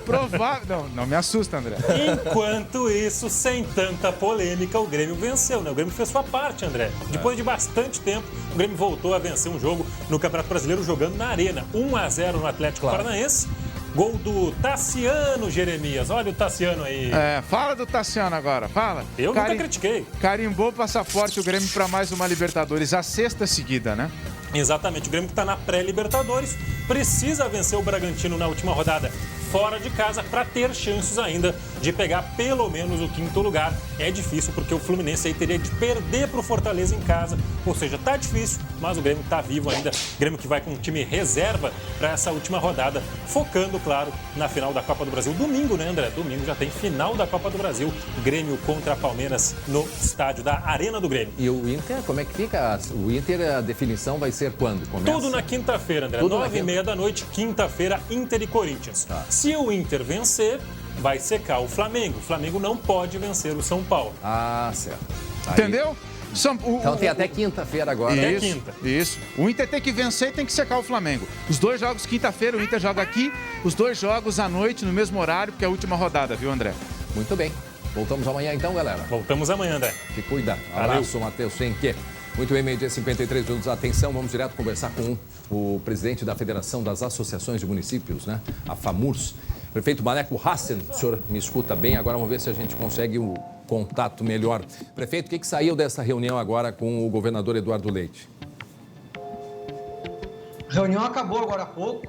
Provável... Não me assusta, André. Enquanto isso, sem tanta polêmica, o Grêmio venceu, né? O Grêmio fez sua parte, André. Depois de bastante tempo, o Grêmio voltou a vencer um jogo no Campeonato Brasileiro jogando na Arena. 1-0 no Atlético Paranaense. Gol do Tassiano, Jeremias. Olha o Tassiano aí. Fala do Tassiano agora, fala. Eu nunca critiquei. Carimbou o passaporte o Grêmio para mais uma Libertadores, a 6ª seguida, né? Exatamente, o Grêmio que está na pré-Libertadores precisa vencer o Bragantino na última rodada fora de casa para ter chances ainda de pegar pelo menos o 5º lugar. É difícil porque o Fluminense aí teria de perder para o Fortaleza em casa, ou seja, tá difícil, mas o Grêmio tá vivo ainda. O Grêmio que vai com um time reserva para essa última rodada, focando, claro, na final da Copa do Brasil. Domingo, né, André? Domingo já tem final da Copa do Brasil, Grêmio contra Palmeiras no estádio da Arena do Grêmio. E o Inter, como é que fica? O Inter, a definição vai ser quando? Começa? Tudo na quinta-feira, André. 9h30 da noite, quinta-feira, Inter e Corinthians. Tá. Se o Inter vencer, vai secar o Flamengo. O Flamengo não pode vencer o São Paulo. Ah, certo. Aí... Entendeu? Então tem até quinta-feira agora. Isso, até quinta. Isso. O Inter tem que vencer e tem que secar o Flamengo. Os 2 jogos quinta-feira, o Inter joga aqui. Os 2 jogos à noite, no mesmo horário, porque é a última rodada, viu, André? Muito bem. Voltamos amanhã então, galera. Voltamos amanhã, André. Se cuida. Abraço, Matheus Schenck. Muito bem, meio-dia 53 minutos. Atenção, vamos direto conversar com o presidente da Federação das Associações de Municípios, né? A FAMURS. Prefeito Maneco Hassen, o senhor me escuta bem? Agora vamos ver se a gente consegue um contato melhor. Prefeito, o que saiu dessa reunião agora com o governador Eduardo Leite? A reunião acabou agora há pouco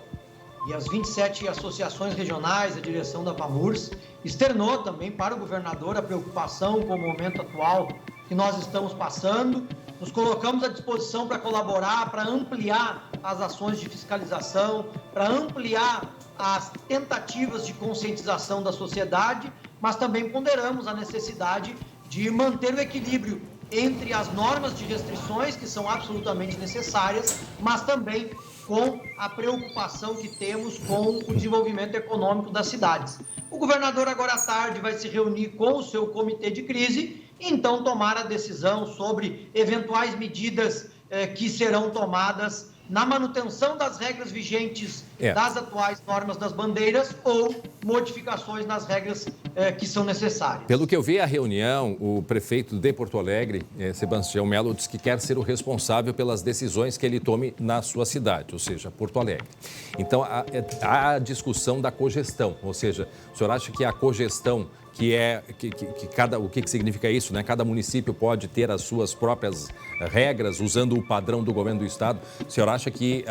e as 27 associações regionais, a direção da FAMURS, externou também para o governador a preocupação com o momento atual que nós estamos passando. Nos colocamos à disposição para colaborar, para ampliar as ações de fiscalização, para ampliar as tentativas de conscientização da sociedade, mas também ponderamos a necessidade de manter o equilíbrio entre as normas de restrições, que são absolutamente necessárias, mas também com a preocupação que temos com o desenvolvimento econômico das cidades. O governador agora à tarde vai se reunir com o seu comitê de crise e então tomar a decisão sobre eventuais medidas que serão tomadas na manutenção das regras vigentes das atuais normas das bandeiras ou modificações nas regras que são necessárias. Pelo que eu vi a reunião, o prefeito de Porto Alegre, Sebastião Melo, disse que quer ser o responsável pelas decisões que ele tome na sua cidade, ou seja, Porto Alegre. Então, há a discussão da cogestão, ou seja, o senhor acha que a cogestão o que significa isso, né? Cada município pode ter as suas próprias regras, usando o padrão do governo do estado. O senhor acha que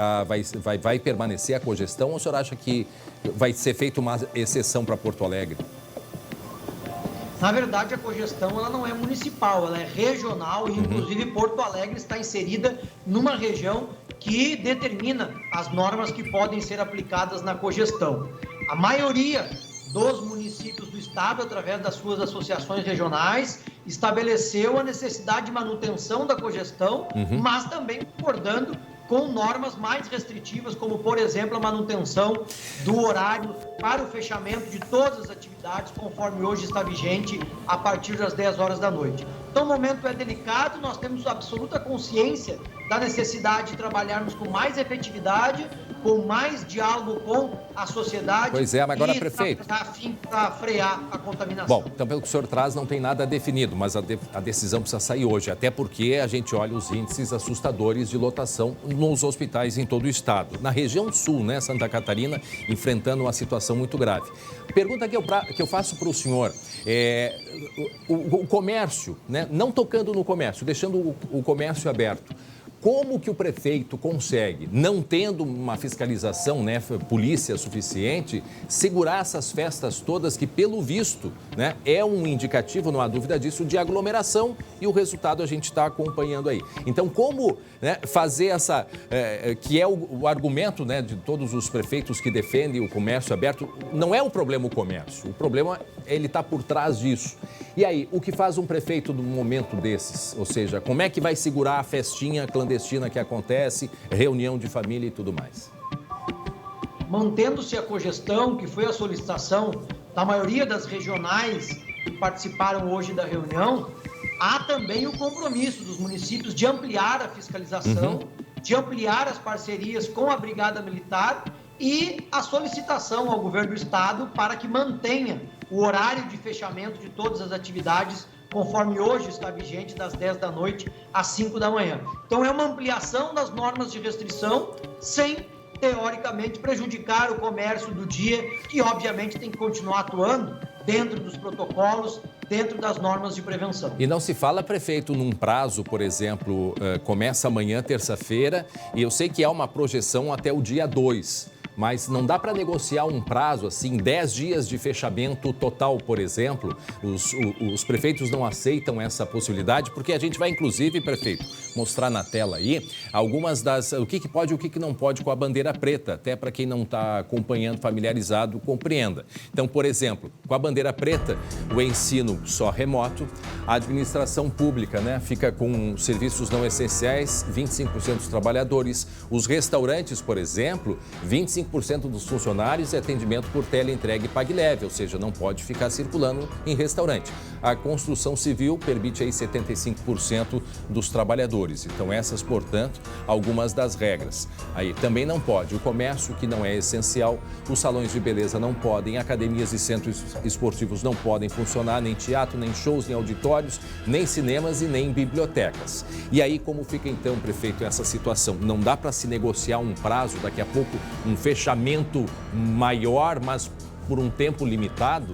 vai permanecer a cogestão ou o senhor acha que vai ser feita uma exceção para Porto Alegre? Na verdade, a cogestão ela não é municipal, ela é regional e, inclusive, Porto Alegre está inserida numa região que determina as normas que podem ser aplicadas na cogestão. A maioria dos municípios do estado, através das suas associações regionais, estabeleceu a necessidade de manutenção da cogestão, mas também concordando com normas mais restritivas, como, por exemplo, a manutenção do horário para o fechamento de todas as atividades, conforme hoje está vigente, a partir das 10 horas da noite. Então, o momento é delicado, nós temos absoluta consciência da necessidade de trabalharmos com mais efetividade, com mais diálogo com a sociedade. Pois é, mas agora, prefeito, para frear a contaminação. Bom, então pelo que o senhor traz, não tem nada definido, mas a decisão precisa sair hoje, até porque a gente olha os índices assustadores de lotação nos hospitais em todo o estado. Na região sul, né, Santa Catarina, enfrentando uma situação muito grave. Pergunta que eu faço para o senhor, o comércio, né, não tocando no comércio, deixando o comércio aberto. Como que o prefeito consegue, não tendo uma fiscalização, né, polícia suficiente, segurar essas festas todas que, pelo visto, né, é um indicativo, não há dúvida disso, de aglomeração e o resultado a gente está acompanhando aí. Então, como, né, fazer essa, que é o argumento, né, de todos os prefeitos que defendem o comércio aberto, não é o problema o comércio, o problema ele está por trás disso. E aí, o que faz um prefeito num momento desses? Ou seja, como é que vai segurar a festinha clandestina que acontece, reunião de família e tudo mais? Mantendo-se a cogestão, que foi a solicitação da maioria das regionais que participaram hoje da reunião, há também o compromisso dos municípios de ampliar a fiscalização, de ampliar as parcerias com a Brigada Militar e a solicitação ao governo do estado para que mantenha o horário de fechamento de todas as atividades, conforme hoje está vigente, das 10 da noite às 5 da manhã. Então, é uma ampliação das normas de restrição, sem, teoricamente, prejudicar o comércio do dia, que, obviamente, tem que continuar atuando dentro dos protocolos, dentro das normas de prevenção. E não se fala, prefeito, num prazo, por exemplo, começa amanhã, terça-feira, e eu sei que há uma projeção até o dia 2. Mas não dá para negociar um prazo, assim, 10 dias de fechamento total, por exemplo. Os prefeitos não aceitam essa possibilidade, porque a gente vai, inclusive, prefeito, mostrar na tela aí algumas das... o que pode e o que não pode com a bandeira preta, até para quem não está acompanhando, familiarizado, compreenda. Então, por exemplo, com a bandeira preta, o ensino só remoto, a administração pública, né, fica com serviços não essenciais, 25% dos trabalhadores, os restaurantes, por exemplo, 25% dos funcionários e atendimento por teleentrega e PagLeve, ou seja, não pode ficar circulando em restaurante. A construção civil permite aí 75% dos trabalhadores. Então, essas, portanto, algumas das regras. Aí também não pode o comércio, que não é essencial, os salões de beleza não podem, academias e centros esportivos não podem funcionar, nem teatro, nem shows, nem auditórios, nem cinemas e nem bibliotecas. E aí, como fica então, prefeito, essa situação? Não dá para se negociar um prazo, daqui a pouco, um fechamento maior, mas por um tempo limitado?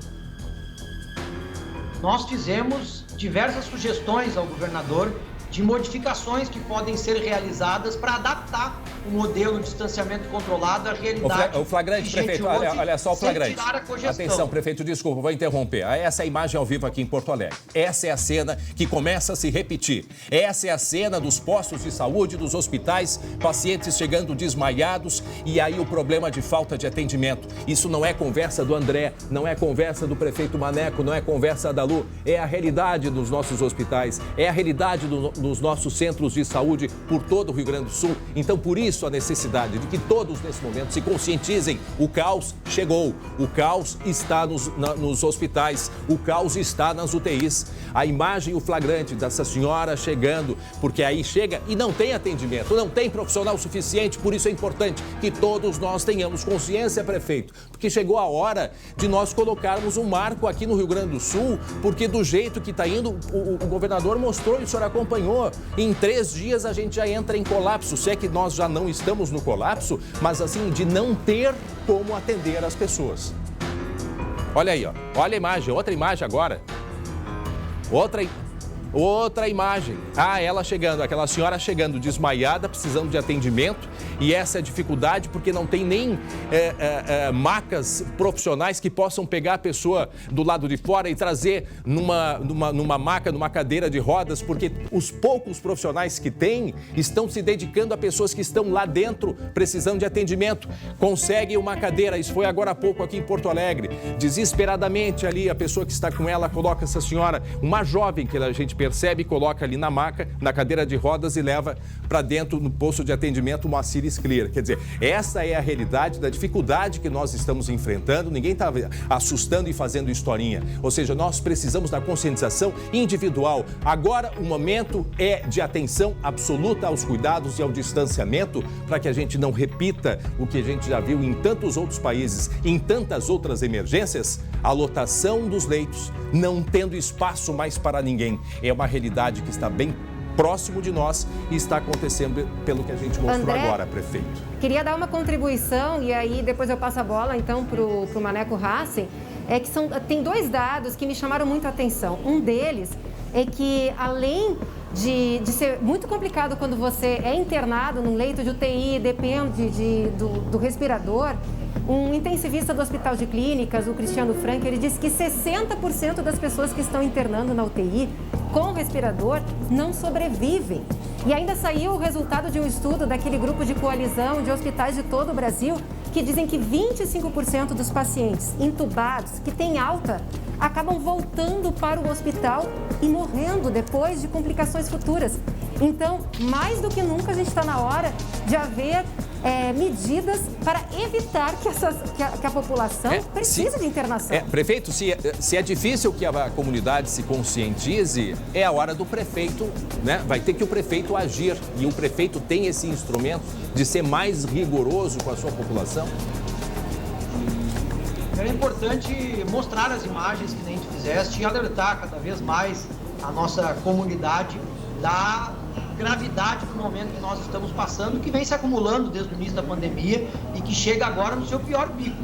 Nós fizemos diversas sugestões ao governador de modificações que podem ser realizadas para adaptar o modelo de distanciamento controlado à realidade. O flagrante, prefeito, olha só o flagrante. Atenção, prefeito, desculpa, vou interromper. Essa é a imagem ao vivo aqui em Porto Alegre. Essa é a cena que começa a se repetir. Essa é a cena dos postos de saúde, dos hospitais, pacientes chegando desmaiados e aí o problema de falta de atendimento. Isso não é conversa do André, não é conversa do prefeito Maneco, não é conversa da Lu, é a realidade dos nossos hospitais, é a realidade dos nossos centros de saúde por todo o Rio Grande do Sul. Então, por isso, a necessidade de que todos, nesse momento, se conscientizem. O caos chegou, o caos está nos hospitais, o caos está nas UTIs. A imagem, o flagrante dessa senhora chegando, porque aí chega e não tem atendimento, não tem profissional suficiente, por isso é importante que todos nós tenhamos consciência, prefeito, porque chegou a hora de nós colocarmos um marco aqui no Rio Grande do Sul, porque do jeito que está indo, o governador mostrou e o senhor acompanhou, em 3 dias a gente já entra em colapso, se é que nós já não estamos no colapso, mas assim, de não ter como atender as pessoas. Olha aí, ó. Olha a imagem, outra imagem agora. outra imagem. Ela chegando, aquela senhora chegando desmaiada, precisando de atendimento. E essa é a dificuldade, porque não tem nem macas profissionais que possam pegar a pessoa do lado de fora e trazer numa maca, numa cadeira de rodas, porque os poucos profissionais que tem estão se dedicando a pessoas que estão lá dentro precisando de atendimento. Consegue uma cadeira, isso foi agora há pouco aqui em Porto Alegre. Desesperadamente ali, a pessoa que está com ela coloca essa senhora, uma jovem que a gente percebe, coloca ali na maca, na cadeira de rodas e leva para dentro no posto de atendimento Moacir Scliar. Quer dizer, essa é a realidade da dificuldade que nós estamos enfrentando. Ninguém está assustando e fazendo historinha. Ou seja, nós precisamos da conscientização individual. Agora o momento é de atenção absoluta aos cuidados e ao distanciamento para que a gente não repita o que a gente já viu em tantos outros países, em tantas outras emergências, a lotação dos leitos, não tendo espaço mais para ninguém. É uma realidade que está bem próximo de nós e está acontecendo pelo que a gente mostrou agora, prefeito. Queria dar uma contribuição e aí depois eu passo a bola então para o Maneco Hassen. É que tem 2 dados que me chamaram muito a atenção. Um deles é que além de ser muito complicado quando você é internado num leito de UTI, depende do respirador, um intensivista do Hospital de Clínicas, o Cristiano Frank, ele disse que 60% das pessoas que estão internando na UTI com respirador não sobrevivem. E ainda saiu o resultado de um estudo daquele grupo de coalizão de hospitais de todo o Brasil que dizem que 25% dos pacientes intubados que têm alta acabam voltando para o hospital e morrendo depois de complicações futuras. Então, mais do que nunca, a gente está na hora de haver medidas para evitar que a população precise de internação. Prefeito, se é difícil que a comunidade se conscientize, é a hora do prefeito, né? Vai ter que o prefeito agir e o prefeito tem esse instrumento de ser mais rigoroso com a sua população. É importante mostrar as imagens que nem tu fizeste e alertar cada vez mais a nossa comunidade da gravidade do momento que nós estamos passando, que vem se acumulando desde o início da pandemia e que chega agora no seu pior pico.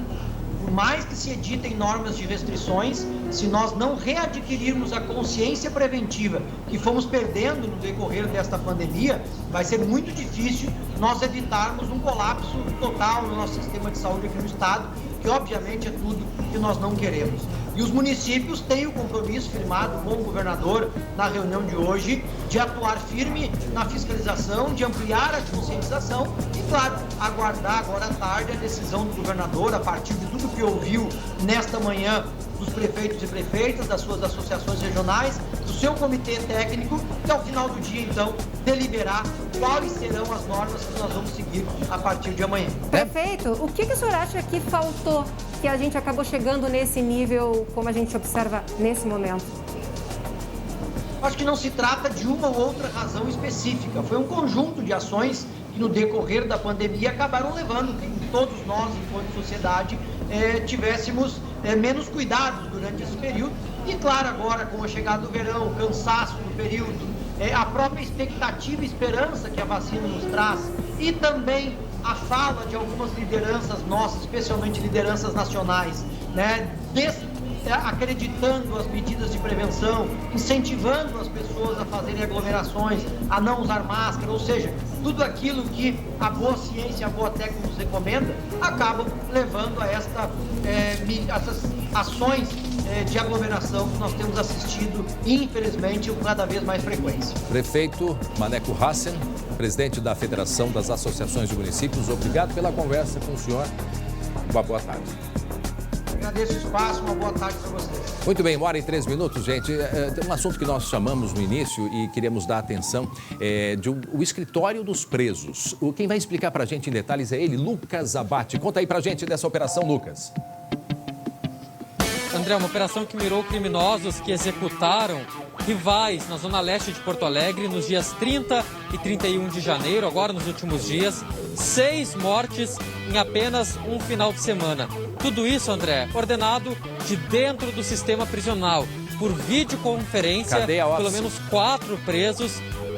Por mais que se editem normas de restrições, se nós não readquirirmos a consciência preventiva que fomos perdendo no decorrer desta pandemia, vai ser muito difícil nós evitarmos um colapso total no nosso sistema de saúde aqui no estado, que obviamente é tudo que nós não queremos. E os municípios têm o compromisso firmado com o governador na reunião de hoje de atuar firme na fiscalização, de ampliar a conscientização e, claro, aguardar agora à tarde a decisão do governador a partir de tudo que ouviu nesta manhã dos prefeitos e prefeitas, das suas associações regionais, do seu comitê técnico, que ao final do dia, então, deliberar quais serão as normas que nós vamos seguir a partir de amanhã. Prefeito, o que o senhor acha que faltou, que a gente acabou chegando nesse nível, como a gente observa nesse momento? Acho que não se trata de uma ou outra razão específica. Foi um conjunto de ações que no decorrer da pandemia acabaram levando que todos nós, enquanto sociedade, tivéssemos menos cuidados durante esse período. E claro, agora com a chegada do verão, o cansaço do período, a própria expectativa e esperança que a vacina nos traz e também a fala de algumas lideranças nossas, especialmente lideranças nacionais, né, acreditando as medidas de prevenção, incentivando as pessoas a fazerem aglomerações, a não usar máscara, ou seja, tudo aquilo que a boa ciência, a boa técnica nos recomenda, acabam levando a essas ações de aglomeração que nós temos assistido, infelizmente, com cada vez mais frequência. Prefeito Maneco Hassen, presidente da Federação das Associações de Municípios, obrigado pela conversa com o senhor. Uma boa tarde. Agradeço o espaço, uma boa tarde para vocês. Muito bem, 1h03, gente. Tem um assunto que nós chamamos no início e queremos dar atenção, o escritório dos presos. Quem vai explicar para a gente em detalhes é ele, Lucas Abate. Conta aí para a gente dessa operação, Lucas. André, uma operação que mirou criminosos que executaram rivais na zona leste de Porto Alegre nos dias 30 e 31 de janeiro, agora nos últimos dias. 6 mortes em apenas um final de semana. Tudo isso, André, ordenado de dentro do sistema prisional. Por videoconferência, pelo menos 4 presos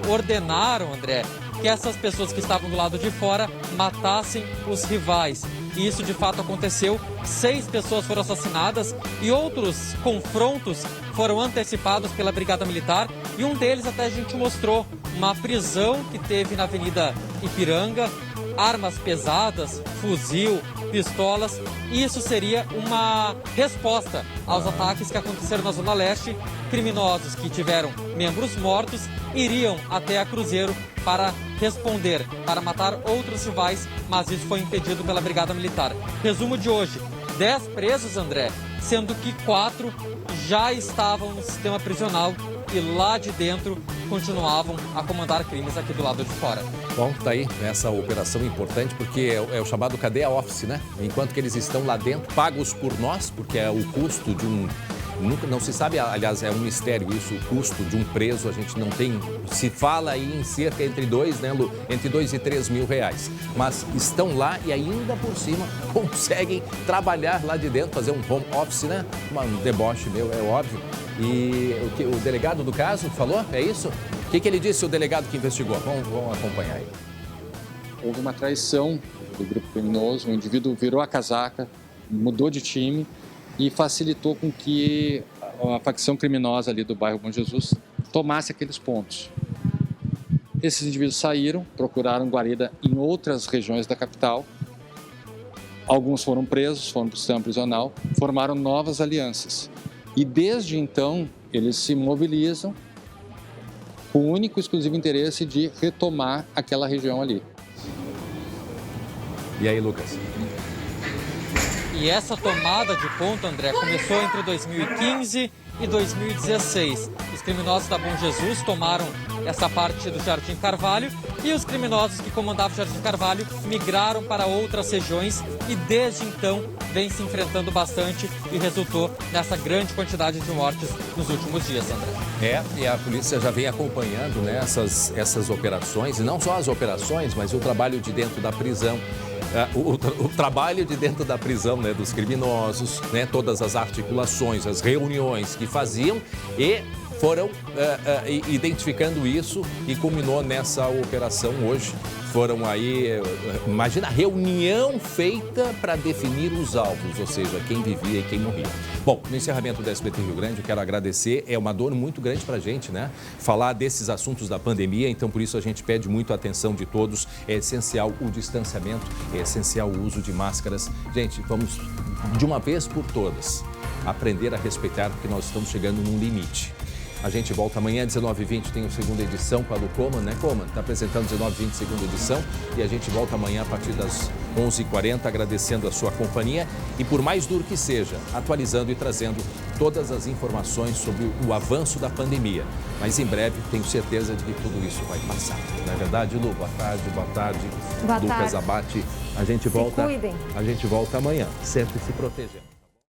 ordenaram, André, que essas pessoas que estavam do lado de fora matassem os rivais. E isso de fato aconteceu. 6 pessoas foram assassinadas e outros confrontos foram antecipados pela Brigada Militar E um deles até a gente mostrou uma prisão que teve na Avenida Ipiranga, armas pesadas, fuzil, pistolas. Isso seria uma resposta aos ataques que aconteceram na Zona Leste. Criminosos que tiveram membros mortos iriam até a Cruzeiro para responder, para matar outros rivais, mas isso foi impedido pela Brigada Militar. Resumo de hoje: 10 presos, André, sendo que 4 já estavam no sistema prisional e lá de dentro continuavam a comandar crimes aqui do lado de fora. Bom, tá aí essa operação importante, porque é o chamado cadeia office, né? Enquanto que eles estão lá dentro, pagos por nós, porque é o custo de um... Nunca, não se sabe, aliás, é um mistério isso, o custo de um preso, a gente não tem... Se fala aí em cerca entre 2, né, Lu? Entre 2 e 3 mil reais. Mas estão lá e ainda por cima conseguem trabalhar lá de dentro, fazer um home office, né? Um deboche meu, é óbvio. E o delegado do caso falou? É isso? O que ele disse, o delegado que investigou? Vamos acompanhar aí. Houve uma traição do grupo criminoso, o indivíduo virou a casaca, mudou de time e facilitou com que a facção criminosa ali do bairro Bom Jesus tomasse aqueles pontos. Esses indivíduos saíram, procuraram guarida em outras regiões da capital. Alguns foram presos, foram para o sistema prisional, formaram novas alianças. E desde então, eles se mobilizam com o único e exclusivo interesse de retomar aquela região ali. E aí, Lucas? E essa tomada de ponto, André, começou entre 2015 e 2016. Os criminosos da Bom Jesus tomaram essa parte do Jardim Carvalho e os criminosos que comandavam o Jardim Carvalho migraram para outras regiões e desde então vem se enfrentando bastante e resultou nessa grande quantidade de mortes nos últimos dias, André. E a polícia já vem acompanhando, né, essas operações, e não só as operações, mas o trabalho de dentro da prisão. O trabalho de dentro da prisão, né, dos criminosos, né, todas as articulações, as reuniões que faziam e foram identificando isso e culminou nessa operação hoje. Foram aí, imagina, a reunião feita para definir os alvos, ou seja, quem vivia e quem morria. Bom, no encerramento do SBT Rio Grande, eu quero agradecer, é uma dor muito grande para a gente, né? Falar desses assuntos da pandemia, então por isso a gente pede muito a atenção de todos. É essencial o distanciamento, é essencial o uso de máscaras. Gente, vamos de uma vez por todas aprender a respeitar, porque nós estamos chegando num limite. A gente volta amanhã, 19h20, tem a segunda edição com a do Coman, né, Coman? Está apresentando 19h20, segunda edição. E a gente volta amanhã a partir das 11h40, agradecendo a sua companhia. E por mais duro que seja, atualizando e trazendo todas as informações sobre o avanço da pandemia. Mas em breve, tenho certeza de que tudo isso vai passar. Não é verdade, Lu? Boa tarde, boa tarde. Boa Lucas tarde. Abate. A gente volta. Se cuidem. A gente volta amanhã, sempre se protegendo.